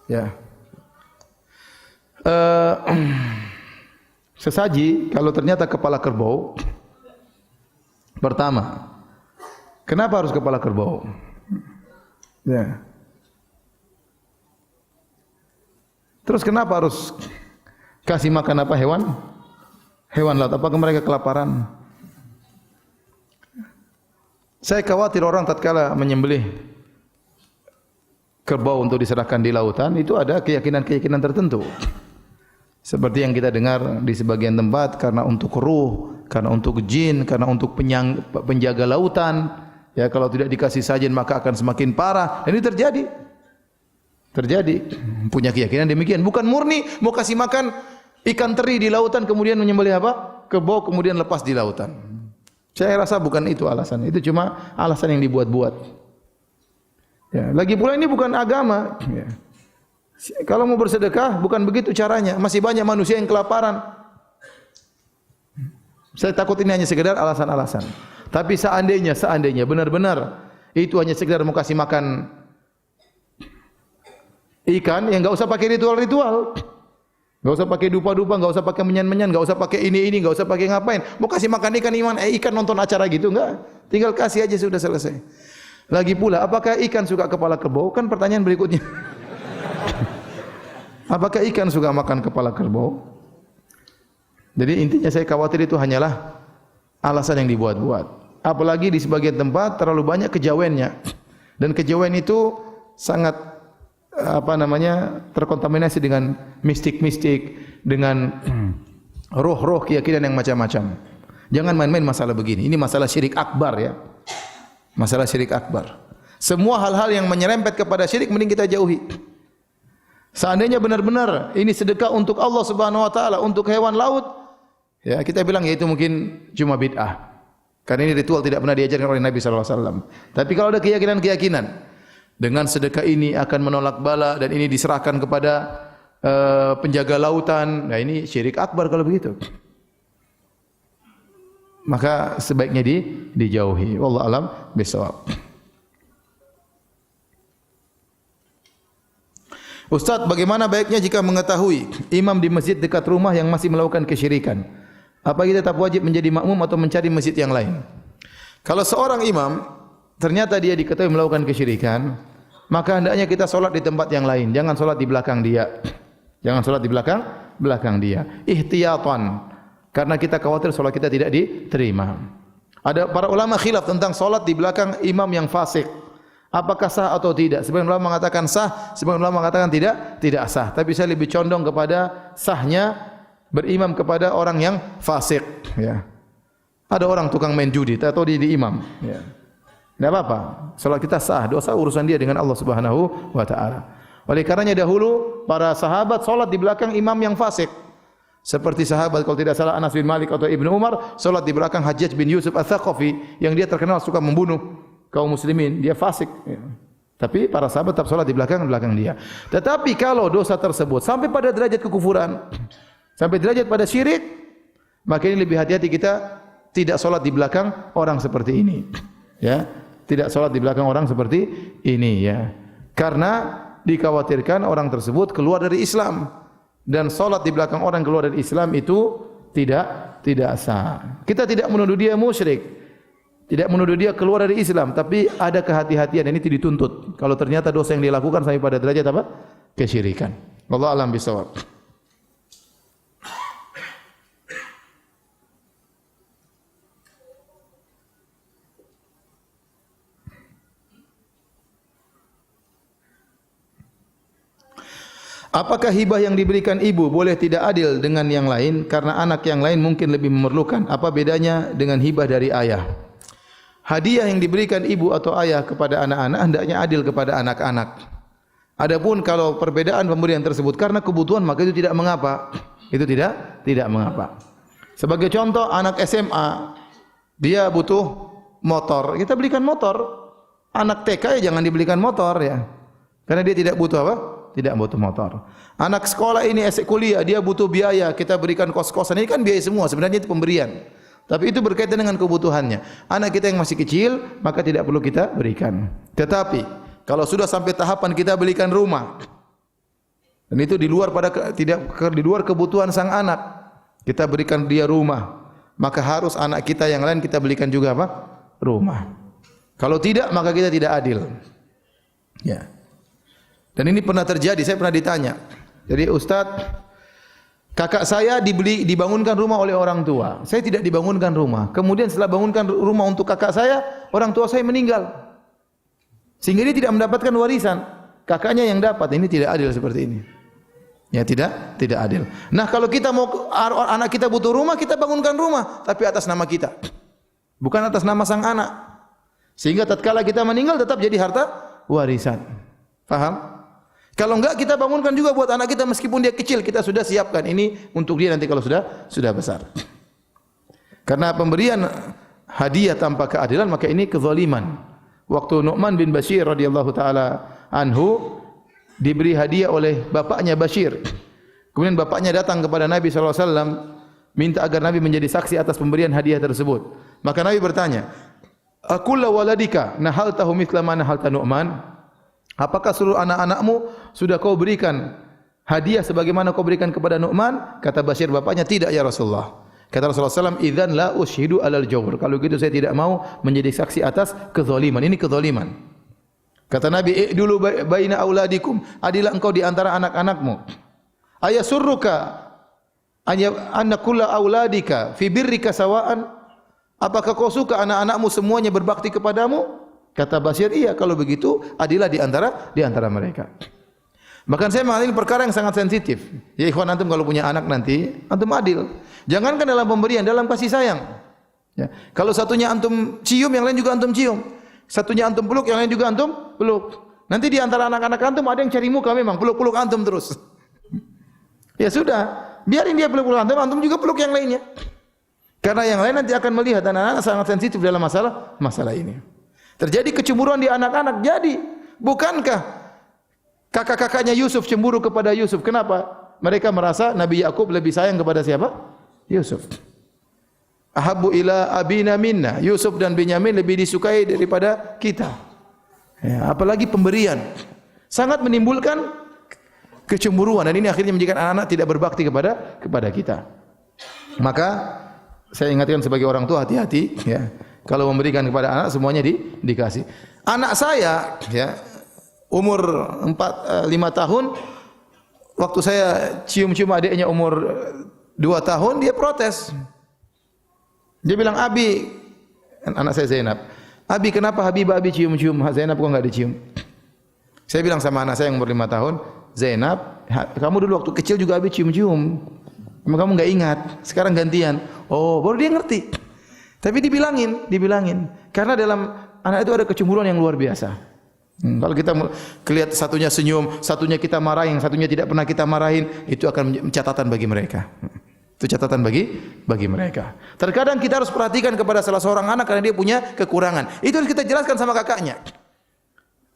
Ya. Sesaji kalau ternyata kepala kerbau, pertama, kenapa harus kepala kerbau? Ya. Terus kenapa harus kasih makan apa hewan? Hewan laut. Apakah mereka kelaparan? Saya khawatir orang tatkala menyembelih kerbau untuk diserahkan di lautan, itu ada keyakinan-keyakinan tertentu. Seperti yang kita dengar di sebagian tempat, karena untuk ruh, karena untuk jin, karena untuk penjaga lautan. Ya, kalau tidak dikasih sajian maka akan semakin parah. Dan ini terjadi. Terjadi. Punya keyakinan demikian. Bukan murni mau kasih makan ikan teri di lautan kemudian menyembelih apa? Kerbau kemudian lepas di lautan. Saya rasa bukan itu alasan. Itu cuma alasan yang dibuat-buat. Ya, lagi pula ini bukan agama. Ya. Kalau mau bersedekah bukan begitu caranya. Masih banyak manusia yang kelaparan. Saya takut ini hanya sekedar alasan-alasan. Tapi seandainya benar-benar itu hanya sekedar mau kasih makan ikan, ya enggak usah pakai ritual-ritual. Enggak usah pakai dupa-dupa, enggak usah pakai menyan-menyan, enggak usah pakai ini, enggak usah pakai ngapain. Mau kasih makan ikan nonton acara gitu enggak? Tinggal kasih aja sudah selesai. Lagi pula, apakah ikan suka kepala kerbau? Kan pertanyaan berikutnya. Apakah ikan suka makan kepala kerbau? Jadi intinya saya khawatir itu hanyalah alasan yang dibuat-buat. Apalagi di sebagian tempat terlalu banyak kejawennya. Dan kejawen itu sangat terkontaminasi dengan mistik-mistik, dengan roh-roh keyakinan yang macam-macam. Jangan main-main masalah begini. Ini masalah syirik akbar ya. Masalah syirik akbar. Semua hal-hal yang menyerempet kepada syirik mending kita jauhi. Seandainya benar-benar ini sedekah untuk Allah Subhanahu wa taala, untuk hewan laut, ya kita bilang ya itu mungkin cuma bid'ah. Karena ini ritual tidak pernah diajarkan oleh Nabi sallallahu alaihi wasallam. Tapi kalau ada keyakinan-keyakinan dengan sedekah ini akan menolak bala dan ini diserahkan kepada penjaga lautan. Nah ini syirik akbar kalau begitu. Maka sebaiknya dijauhi. Wallahu alam bishawab. Ustaz, bagaimana baiknya jika mengetahui imam di masjid dekat rumah yang masih melakukan kesyirikan? Apa kita tetap wajib menjadi makmum atau mencari masjid yang lain? Kalau seorang imam ternyata dia diketahui melakukan kesyirikan, maka hendaknya kita solat di tempat yang lain. Jangan solat di belakang dia. Jangan solat di belakang dia. Ihtiyatan. Karena kita khawatir solat kita tidak diterima. Ada para ulama khilaf tentang solat di belakang imam yang fasik. Apakah sah atau tidak? Sebagian ulama mengatakan sah, sebagian ulama mengatakan tidak sah. Tapi saya lebih condong kepada sahnya berimam kepada orang yang fasik. Ya. Ada orang tukang main judi, atau di imam. Ya. Tidak apa-apa. Solat kita sah. Dosa urusan dia dengan Allah Subhanahu wa Ta'ala. Oleh karenanya dahulu para sahabat solat di belakang imam yang fasik. Seperti sahabat kalau tidak salah Anas bin Malik atau Ibnu Umar solat di belakang Hajjaj bin Yusuf Ats-Tsaqafi yang dia terkenal suka membunuh kaum muslimin, dia fasik. Ya. Tapi para sahabat tetap solat di belakang dia. Tetapi kalau dosa tersebut sampai pada derajat kekufuran, sampai derajat pada syirik, maka ini lebih hati-hati kita tidak solat di belakang orang seperti ini. Ya, tidak solat di belakang orang seperti ini. Ya, karena dikhawatirkan orang tersebut keluar dari Islam. Dan solat di belakang orang keluar dari Islam itu tidak sah. Kita tidak menuduh dia musyrik, tidak menuduh dia keluar dari Islam, tapi ada kehati-hatian dan itu dituntut. Kalau ternyata dosa yang dilakukan sampai pada derajat apa? Kesyirikan. Wallahu a'lam bishawab. Apakah hibah yang diberikan ibu boleh tidak adil dengan yang lain karena anak yang lain mungkin lebih memerlukan? Apa bedanya dengan hibah dari ayah? Hadiah yang diberikan ibu atau ayah kepada anak-anak hendaknya adil kepada anak-anak. Adapun kalau perbedaan pemberian tersebut karena kebutuhan maka itu tidak mengapa. Itu tidak mengapa. Sebagai contoh anak SMA dia butuh motor, kita belikan motor. Anak TK ya jangan dibelikan motor ya. Karena dia tidak butuh apa? Tidak butuh motor. Anak sekolah ini kuliah dia butuh biaya, kita berikan kos-kosan. Ini kan biaya semua, sebenarnya itu pemberian. Tapi itu berkaitan dengan kebutuhannya. Anak kita yang masih kecil, maka tidak perlu kita berikan. Tetapi kalau sudah sampai tahapan kita belikan rumah, dan itu di luar di luar kebutuhan sang anak, kita berikan dia rumah, maka harus anak kita yang lain kita belikan juga apa? Rumah. Kalau tidak, maka kita tidak adil. Ya. Dan ini pernah terjadi, saya pernah ditanya. Jadi Ustadz, kakak saya dibangunkan rumah oleh orang tua. Saya tidak dibangunkan rumah. Kemudian setelah bangunkan rumah untuk kakak saya, orang tua saya meninggal. Sehingga dia tidak mendapatkan warisan. Kakaknya yang dapat. Ini tidak adil seperti ini. Ya tidak adil. Nah kalau kita mau anak kita butuh rumah, kita bangunkan rumah, tapi atas nama kita. Bukan atas nama sang anak. Sehingga tatkala kita meninggal tetap jadi harta warisan. Paham? Kalau enggak kita bangunkan juga buat anak kita meskipun dia kecil, kita sudah siapkan ini untuk dia nanti kalau sudah besar. Karena pemberian hadiah tanpa keadilan maka ini kezaliman. Waktu Nu'man bin Bashir radhiyallahu taala anhu diberi hadiah oleh bapaknya Bashir. Kemudian bapaknya datang kepada Nabi sallallahu alaihi wasallam minta agar Nabi menjadi saksi atas pemberian hadiah tersebut. Maka Nabi bertanya, "Aqulla waladika nahaltahu mithla ma nahalta Nu'man?" Apakah seluruh anak-anakmu sudah kau berikan hadiah sebagaimana kau berikan kepada Nu'man? Kata Bashir bapaknya, tidak ya Rasulullah. Kata Rasulullah SAW, idzan la ushidu alal jawr. Kalau gitu saya tidak mau menjadi saksi atas kezaliman. Ini kezaliman. Kata Nabi, i'dulu baina auladikum. Adilah engkau di antara anak-anakmu. Ayasurruka anna kulla auladika fi birrika sawaan. Apakah kau suka anak-anakmu semuanya berbakti kepadamu? Kata Bashir, iya kalau begitu adilah di antara mereka. Bahkan saya mengalami perkara yang sangat sensitif. Ya ikhwan antum kalau punya anak nanti antum adil. Jangankan dalam pemberian, dalam kasih sayang. Ya. Kalau satunya antum cium, yang lain juga antum cium. Satunya antum peluk, yang lain juga antum peluk. Nanti di antara anak-anak antum ada yang cari muka memang, peluk-peluk antum terus. Ya sudah, biarin dia peluk-peluk antum, antum juga peluk yang lainnya. Karena yang lain nanti akan melihat anak-anak sangat sensitif dalam masalah ini. Terjadi kecemburuan di anak-anak. Jadi, bukankah kakak-kakaknya Yusuf cemburu kepada Yusuf? Kenapa? Mereka merasa Nabi Yakub lebih sayang kepada siapa? Yusuf. Ahabbu ila abina minna. Yusuf dan Benyamin lebih disukai daripada kita. Ya, apalagi pemberian. Sangat menimbulkan kecemburuan dan ini akhirnya menjadikan anak-anak tidak berbakti kepada kita. Maka saya ingatkan sebagai orang tua hati-hati ya. Kalau memberikan kepada anak semuanya dikasih. Anak saya ya umur 5 tahun waktu saya cium-cium adiknya umur 2 tahun dia protes. Dia bilang, "Abi," anak saya Zainab, "Abi kenapa Habibah Abi cium-cium Zainab kok enggak dicium?" Saya bilang sama anak saya yang umur 5 tahun, "Zainab, kamu dulu waktu kecil juga Abi cium-cium. Emang kamu enggak ingat? Sekarang gantian." Oh, baru dia ngerti. Tapi dibilangin. Karena dalam anak itu ada kecemburuan yang luar biasa. Kalau kita lihat satunya senyum, satunya kita marahin, satunya tidak pernah kita marahin, itu akan menjadi catatan bagi mereka. Itu catatan bagi mereka. Terkadang kita harus perhatikan kepada salah seorang anak karena dia punya kekurangan. Itu harus kita jelaskan sama kakaknya.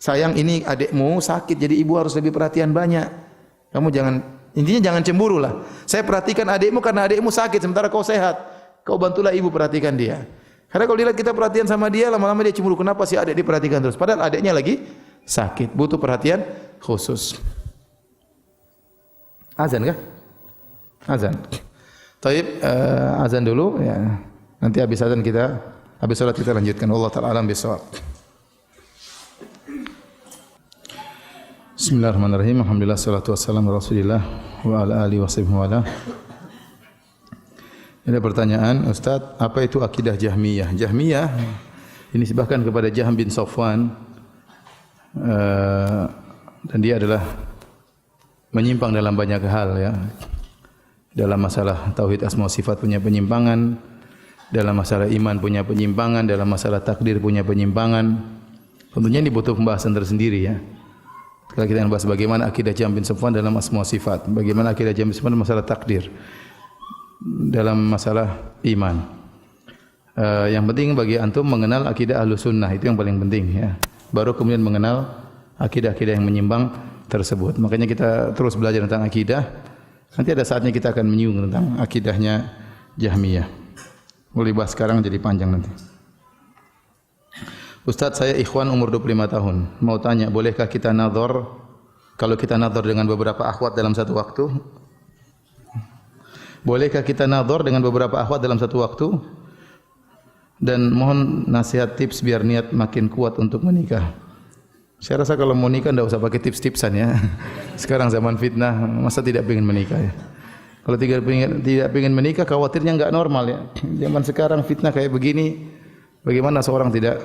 "Sayang, ini adikmu sakit, jadi ibu harus lebih perhatian banyak. Kamu intinya jangan cemburu lah. Saya perhatikan adikmu karena adikmu sakit sementara kau sehat. Kau bantulah ibu perhatikan dia." Karena kalau dilihat kita perhatian sama dia, lama-lama dia cemburu. Kenapa sih adik diperhatikan terus? Padahal adiknya lagi sakit, butuh perhatian khusus. Azan kah? Azan. Taib, azan dulu ya. Nanti habis azan habis salat kita lanjutkan. Allah taala alam bisawab. Bismillahirrahmanirrahim. Alhamdulillah salatu wassalamu ala Rasulillah wa ala alihi wasahbihi wa ala. Ada pertanyaan, Ustaz, apa itu akidah Jahmiyah? Jahmiyah ini bahkan kepada Jahm bin Safwan dan dia adalah menyimpang dalam banyak hal ya. Dalam masalah tauhid asma wa sifat punya penyimpangan, dalam masalah iman punya penyimpangan, dalam masalah takdir punya penyimpangan. Tentunya ini butuh pembahasan tersendiri ya. Kalau kita bahas bagaimana akidah Jahm bin Safwan dalam asma wa sifat, bagaimana akidah Jahm bin Safwan dalam masalah takdir, dalam masalah iman. Yang penting bagi antum mengenal akidah Ahlus Sunnah, itu yang paling penting ya. Baru kemudian mengenal akidah-akidah yang menyimpang tersebut. Makanya kita terus belajar tentang akidah. Nanti ada saatnya kita akan menyinggung tentang akidahnya Jahmiyah. Boleh bahas sekarang jadi panjang nanti. Ustaz, saya ikhwan umur 25 tahun. Mau tanya, bolehkah kita nazar kalau kita nazar dengan beberapa akhwat dalam satu waktu? Bolehkah kita nazar dengan beberapa akhwat dalam satu waktu? Dan mohon nasihat tips biar niat makin kuat untuk menikah. Saya rasa kalau mau nikah tidak usah pakai tips-tipsan ya. Sekarang zaman fitnah, masa tidak ingin menikah ya. Kalau tidak ingin menikah, khawatirnya enggak normal ya. Zaman sekarang fitnah kayak begini, bagaimana seorang tidak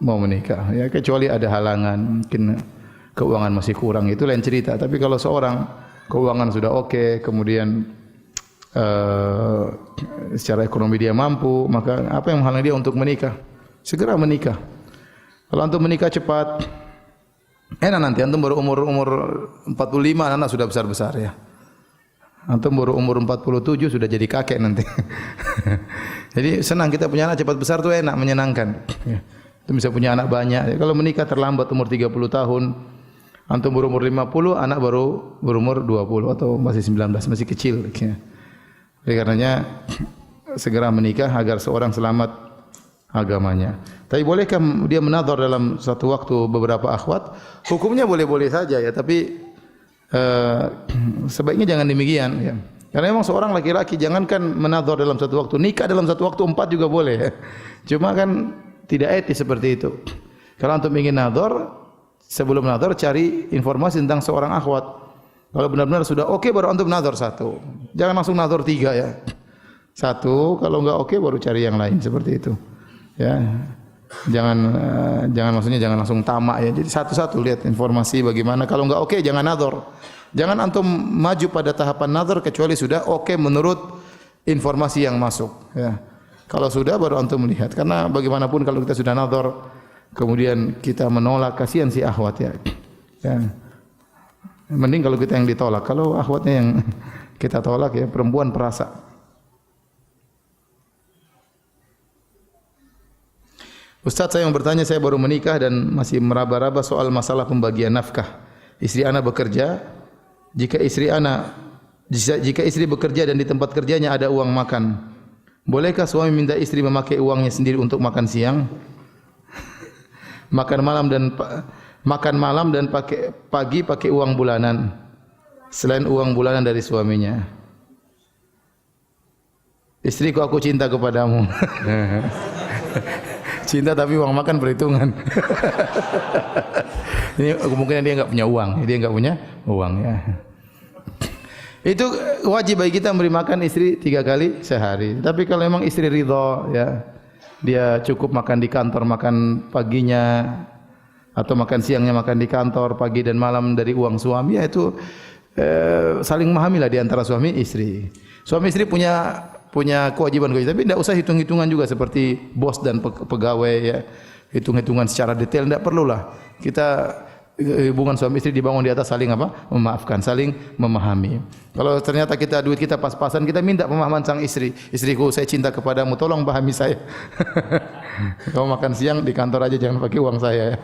mau menikah? Ya kecuali ada halangan, mungkin keuangan masih kurang, itu lain cerita. Tapi kalau seorang keuangan sudah oke, kemudian secara ekonomi dia mampu, maka apa yang menghalangi dia untuk menikah? Segera menikah. Kalau antum menikah cepat, enak nanti antum baru umur 45 anak sudah besar-besar ya. Antum baru umur 47 sudah jadi kakek nanti. Jadi senang kita punya anak cepat besar tuh enak, menyenangkan. Ya. Antum bisa punya anak banyak. Kalau menikah terlambat umur 30 tahun, antum baru umur 50, anak baru berumur 20 atau masih 19, masih kecil. Ya. Oleh karenanya segera menikah agar seorang selamat agamanya. Tapi bolehkah dia menadhar dalam satu waktu beberapa akhwat? Hukumnya boleh-boleh saja ya, tapi sebaiknya jangan demikian ya. Karena memang seorang laki-laki jangankan menadhar dalam satu waktu, nikah dalam satu waktu 4 juga boleh ya. Cuma kan tidak etis seperti itu. Kalau antum ingin nadhar, sebelum nadhar cari informasi tentang seorang akhwat. Kalau benar-benar sudah oke baru antum nadhar 1. Jangan langsung nadhar 3 ya. 1, kalau enggak oke baru cari yang lain seperti itu. Ya. Jangan maksudnya jangan langsung tamak ya. Jadi satu-satu lihat informasi bagaimana. Kalau enggak oke jangan nadhar. Jangan antum maju pada tahapan nadhar kecuali sudah oke menurut informasi yang masuk ya. Kalau sudah baru antum melihat. Karena bagaimanapun kalau kita sudah nadhar kemudian kita menolak, kasihan si akhwat ya. Ya. Mending kalau kita yang ditolak. Kalau akhwatnya yang kita tolak ya, perempuan perasa. Ustaz, saya mau bertanya, saya baru menikah dan masih meraba-raba soal masalah pembagian nafkah. Istri ana bekerja, jika istri bekerja dan di tempat kerjanya ada uang makan, bolehkah suami minta istri memakai uangnya sendiri untuk makan siang? Makan malam dan pagi pakai uang bulanan. selain uang bulanan dari suaminya. Istriku, aku cinta kepadamu. Cinta tapi uang makan perhitungan. Ini kemungkinan dia enggak punya uang. Dia enggak punya uang ya. Itu wajib bagi kita memberi makan istri 3 kali sehari. Tapi kalau memang istri ridho ya, dia cukup makan di kantor, makan paginya atau makan siangnya makan di kantor, pagi dan malam dari uang suami, ya itu saling memahami lah di antara suami istri. Suami istri punya kewajiban, tapi tidak usah hitung-hitungan juga seperti bos dan pegawai ya. Hitung-hitungan secara detail tidak perlulah. Kita hubungan suami istri dibangun di atas saling memaafkan, saling memahami. Kalau ternyata duit kita pas-pasan, kita minta pemahaman sang istri. Istriku, saya cinta kepadamu, tolong pahami saya. Kamu makan siang di kantor aja, jangan pakai uang saya.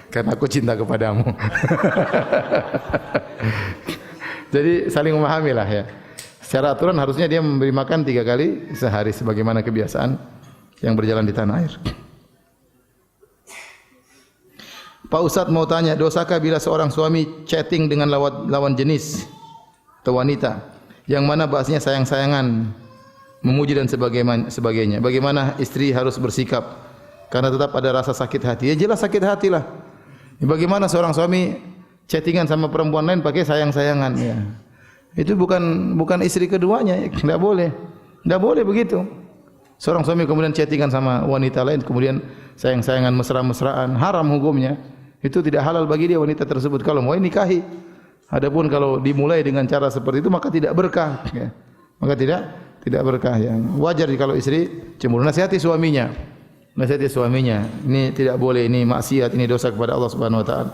Karena aku cinta kepadamu. Jadi saling memahami lah ya. Secara aturan harusnya dia memberi makan 3 kali sehari sebagaimana kebiasaan yang berjalan di tanah air. Pak Ustadz mau tanya, dosakah bila seorang suami chatting dengan lawan jenis atau wanita yang mana bahasnya sayang-sayangan, memuji dan sebagainya? Bagaimana istri harus bersikap? Karena tetap ada rasa sakit hati. Ya jelas sakit hati lah. Bagaimana seorang suami chattingan sama perempuan lain pakai sayang-sayangan ya. Itu bukan istri keduanya, tidak boleh. Tidak boleh begitu. Seorang suami kemudian chattingan sama wanita lain, kemudian sayang-sayangan, mesra-mesraan, haram hukumnya. Itu tidak halal bagi dia wanita tersebut kalau mau nikahi. Adapun kalau dimulai dengan cara seperti itu maka tidak berkah ya. Maka tidak berkah ya. Wajar kalau istri cemburu, nasihati suaminya. Nasihati suaminya. Ini tidak boleh, ini maksiat, ini dosa kepada Allah Subhanahu wa taala.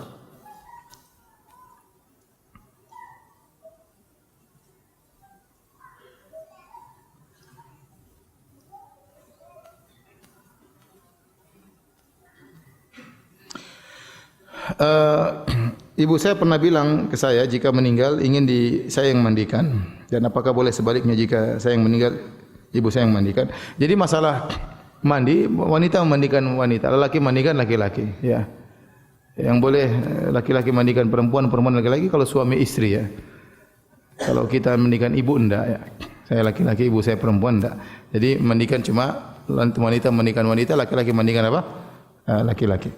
Ibu saya pernah bilang ke saya jika meninggal ingin saya yang mandikan, dan apakah boleh sebaliknya jika saya yang meninggal ibu saya yang mandikan. Jadi masalah mandi, wanita memandikan wanita, lelaki mandikan laki-laki ya. Yang boleh laki-laki mandikan perempuan, perempuan laki-laki kalau suami istri ya. Kalau kita mandikan ibu enggak ya. Saya laki-laki, ibu saya perempuan enggak. Jadi mandikan cuma wanita mandikan wanita, laki-laki mandikan apa? Laki-laki.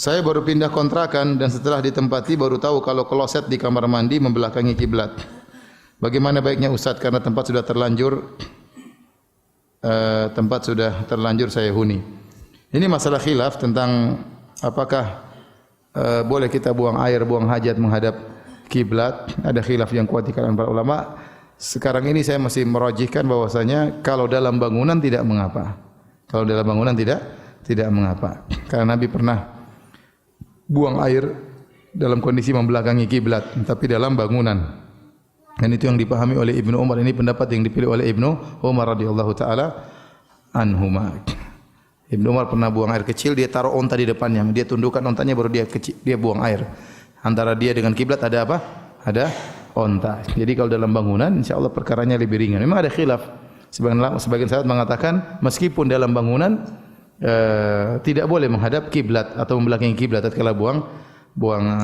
Saya baru pindah kontrakan dan setelah ditempati baru tahu kalau kloset di kamar mandi membelakangi kiblat. Bagaimana baiknya Ustaz, karena tempat sudah terlanjur saya huni. Ini masalah khilaf tentang apakah boleh kita buang air, buang hajat menghadap kiblat. Ada khilaf yang kuat di kalangan para ulama. Sekarang ini saya masih merajihkan bahwasanya kalau dalam bangunan tidak mengapa. Kalau dalam bangunan tidak mengapa. Karena Nabi pernah buang air dalam kondisi membelakangi kiblat, tapi dalam bangunan. Dan itu yang dipahami oleh Ibnu Umar. Ini pendapat yang dipilih oleh Ibnu Umar radhiyallahu taala anhuma. Ibnu Umar pernah buang air kecil, dia taruh onta di depannya, dia tundukkan ontanya baru dia buang air. Antara dia dengan kiblat ada apa? Ada onta. Jadi kalau dalam bangunan insyaallah perkaranya lebih ringan. Memang ada khilaf. Sebagian sahabat mengatakan meskipun dalam bangunan tidak boleh menghadap kiblat atau membelakangi kiblat tatkala buang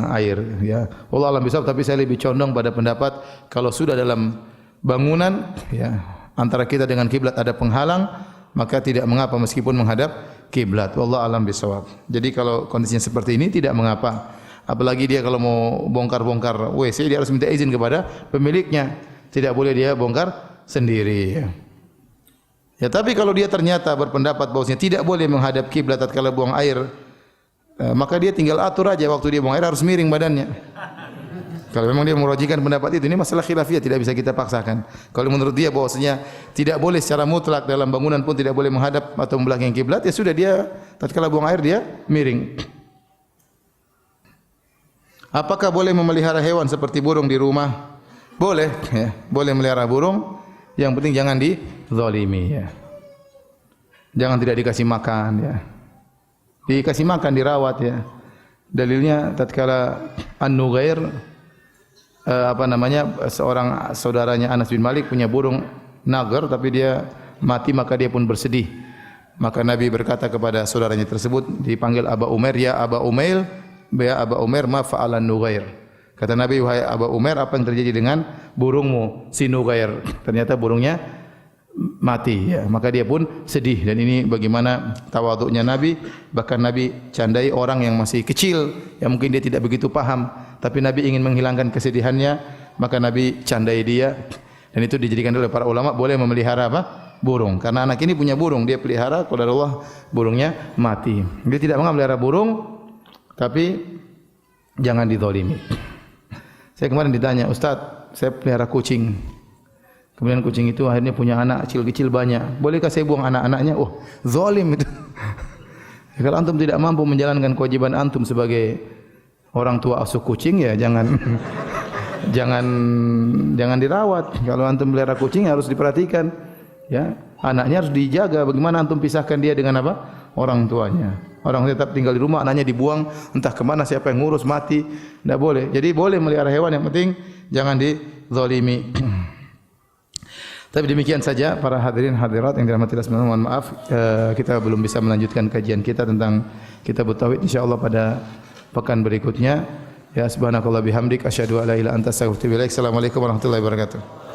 air ya. Wallahu a'lam bishawab, tapi saya lebih condong pada pendapat kalau sudah dalam bangunan ya antara kita dengan kiblat ada penghalang maka tidak mengapa meskipun menghadap kiblat. Wallahu a'lam bishawab. Jadi kalau kondisinya seperti ini tidak mengapa. Apalagi dia kalau mau bongkar-bongkar WC dia harus minta izin kepada pemiliknya. Tidak boleh dia bongkar sendiri ya. Ya, tapi kalau dia ternyata berpendapat bahwasanya tidak boleh menghadap kiblat tatkala buang air, maka dia tinggal atur aja waktu dia buang air harus miring badannya. Kalau memang dia merujukkan pendapat itu, ini masalah khilafiyah tidak bisa kita paksakan. Kalau menurut dia bahwasanya tidak boleh secara mutlak dalam bangunan pun tidak boleh menghadap atau membelakangi kiblat, ya sudah dia tatkala buang air dia miring. Apakah boleh memelihara hewan seperti burung di rumah? Boleh, ya. Boleh melihara burung. Yang penting jangan dizalimi ya. Jangan tidak dikasih makan ya. Dikasih makan, dirawat ya. Dalilnya tatkala An-Nughair seorang saudaranya Anas bin Malik punya burung nagar tapi dia mati maka dia pun bersedih. Maka Nabi berkata kepada saudaranya tersebut, dipanggil Aba Umair, ya Aba Umair, ma fa'alan Nughair. Kata Nabi, wahai Aba Umair, apa yang terjadi dengan burungmu si Nughair? Ternyata burungnya mati, ya. Maka dia pun sedih. Dan ini bagaimana tawaduknya Nabi. Bahkan Nabi candai orang yang masih kecil, yang mungkin dia tidak begitu paham, tapi Nabi ingin menghilangkan kesedihannya, maka Nabi candai dia. Dan itu dijadikan oleh para ulama boleh memelihara apa? Burung. Karena anak ini punya burung, dia pelihara, qadarullah burungnya mati. Dia tidak memelihara burung, tapi jangan dizalimi. Saya kemarin ditanya, Ustaz, saya pelihara kucing. Kemudian kucing itu akhirnya punya anak kecil-kecil banyak. Bolehkah saya buang anak-anaknya? Oh, zalim itu. Ya, kalau antum tidak mampu menjalankan kewajiban antum sebagai orang tua asuh kucing, ya jangan jangan dirawat. Kalau antum pelihara kucing harus diperhatikan, ya. Anaknya harus dijaga. Bagaimana antum pisahkan dia dengan apa? Orang tuanya. Orang tetap tinggal di rumah, anaknya dibuang entah kemana, siapa yang ngurus, mati. Tidak boleh. Jadi boleh melihara hewan, yang penting jangan dizalimi. Tapi demikian saja para hadirin hadirat yang dirahmati Allah subhanahu wa ta'ala. Mohon maaf kita belum bisa melanjutkan kajian kita tentang kitab tauhid, insyaallah pada pekan berikutnya. Ya subhanakallah bihamdik asyhadu an la ilaha illa anta astaghfiruka wa atubu ilaik. Assalamualaikum warahmatullahi wabarakatuh.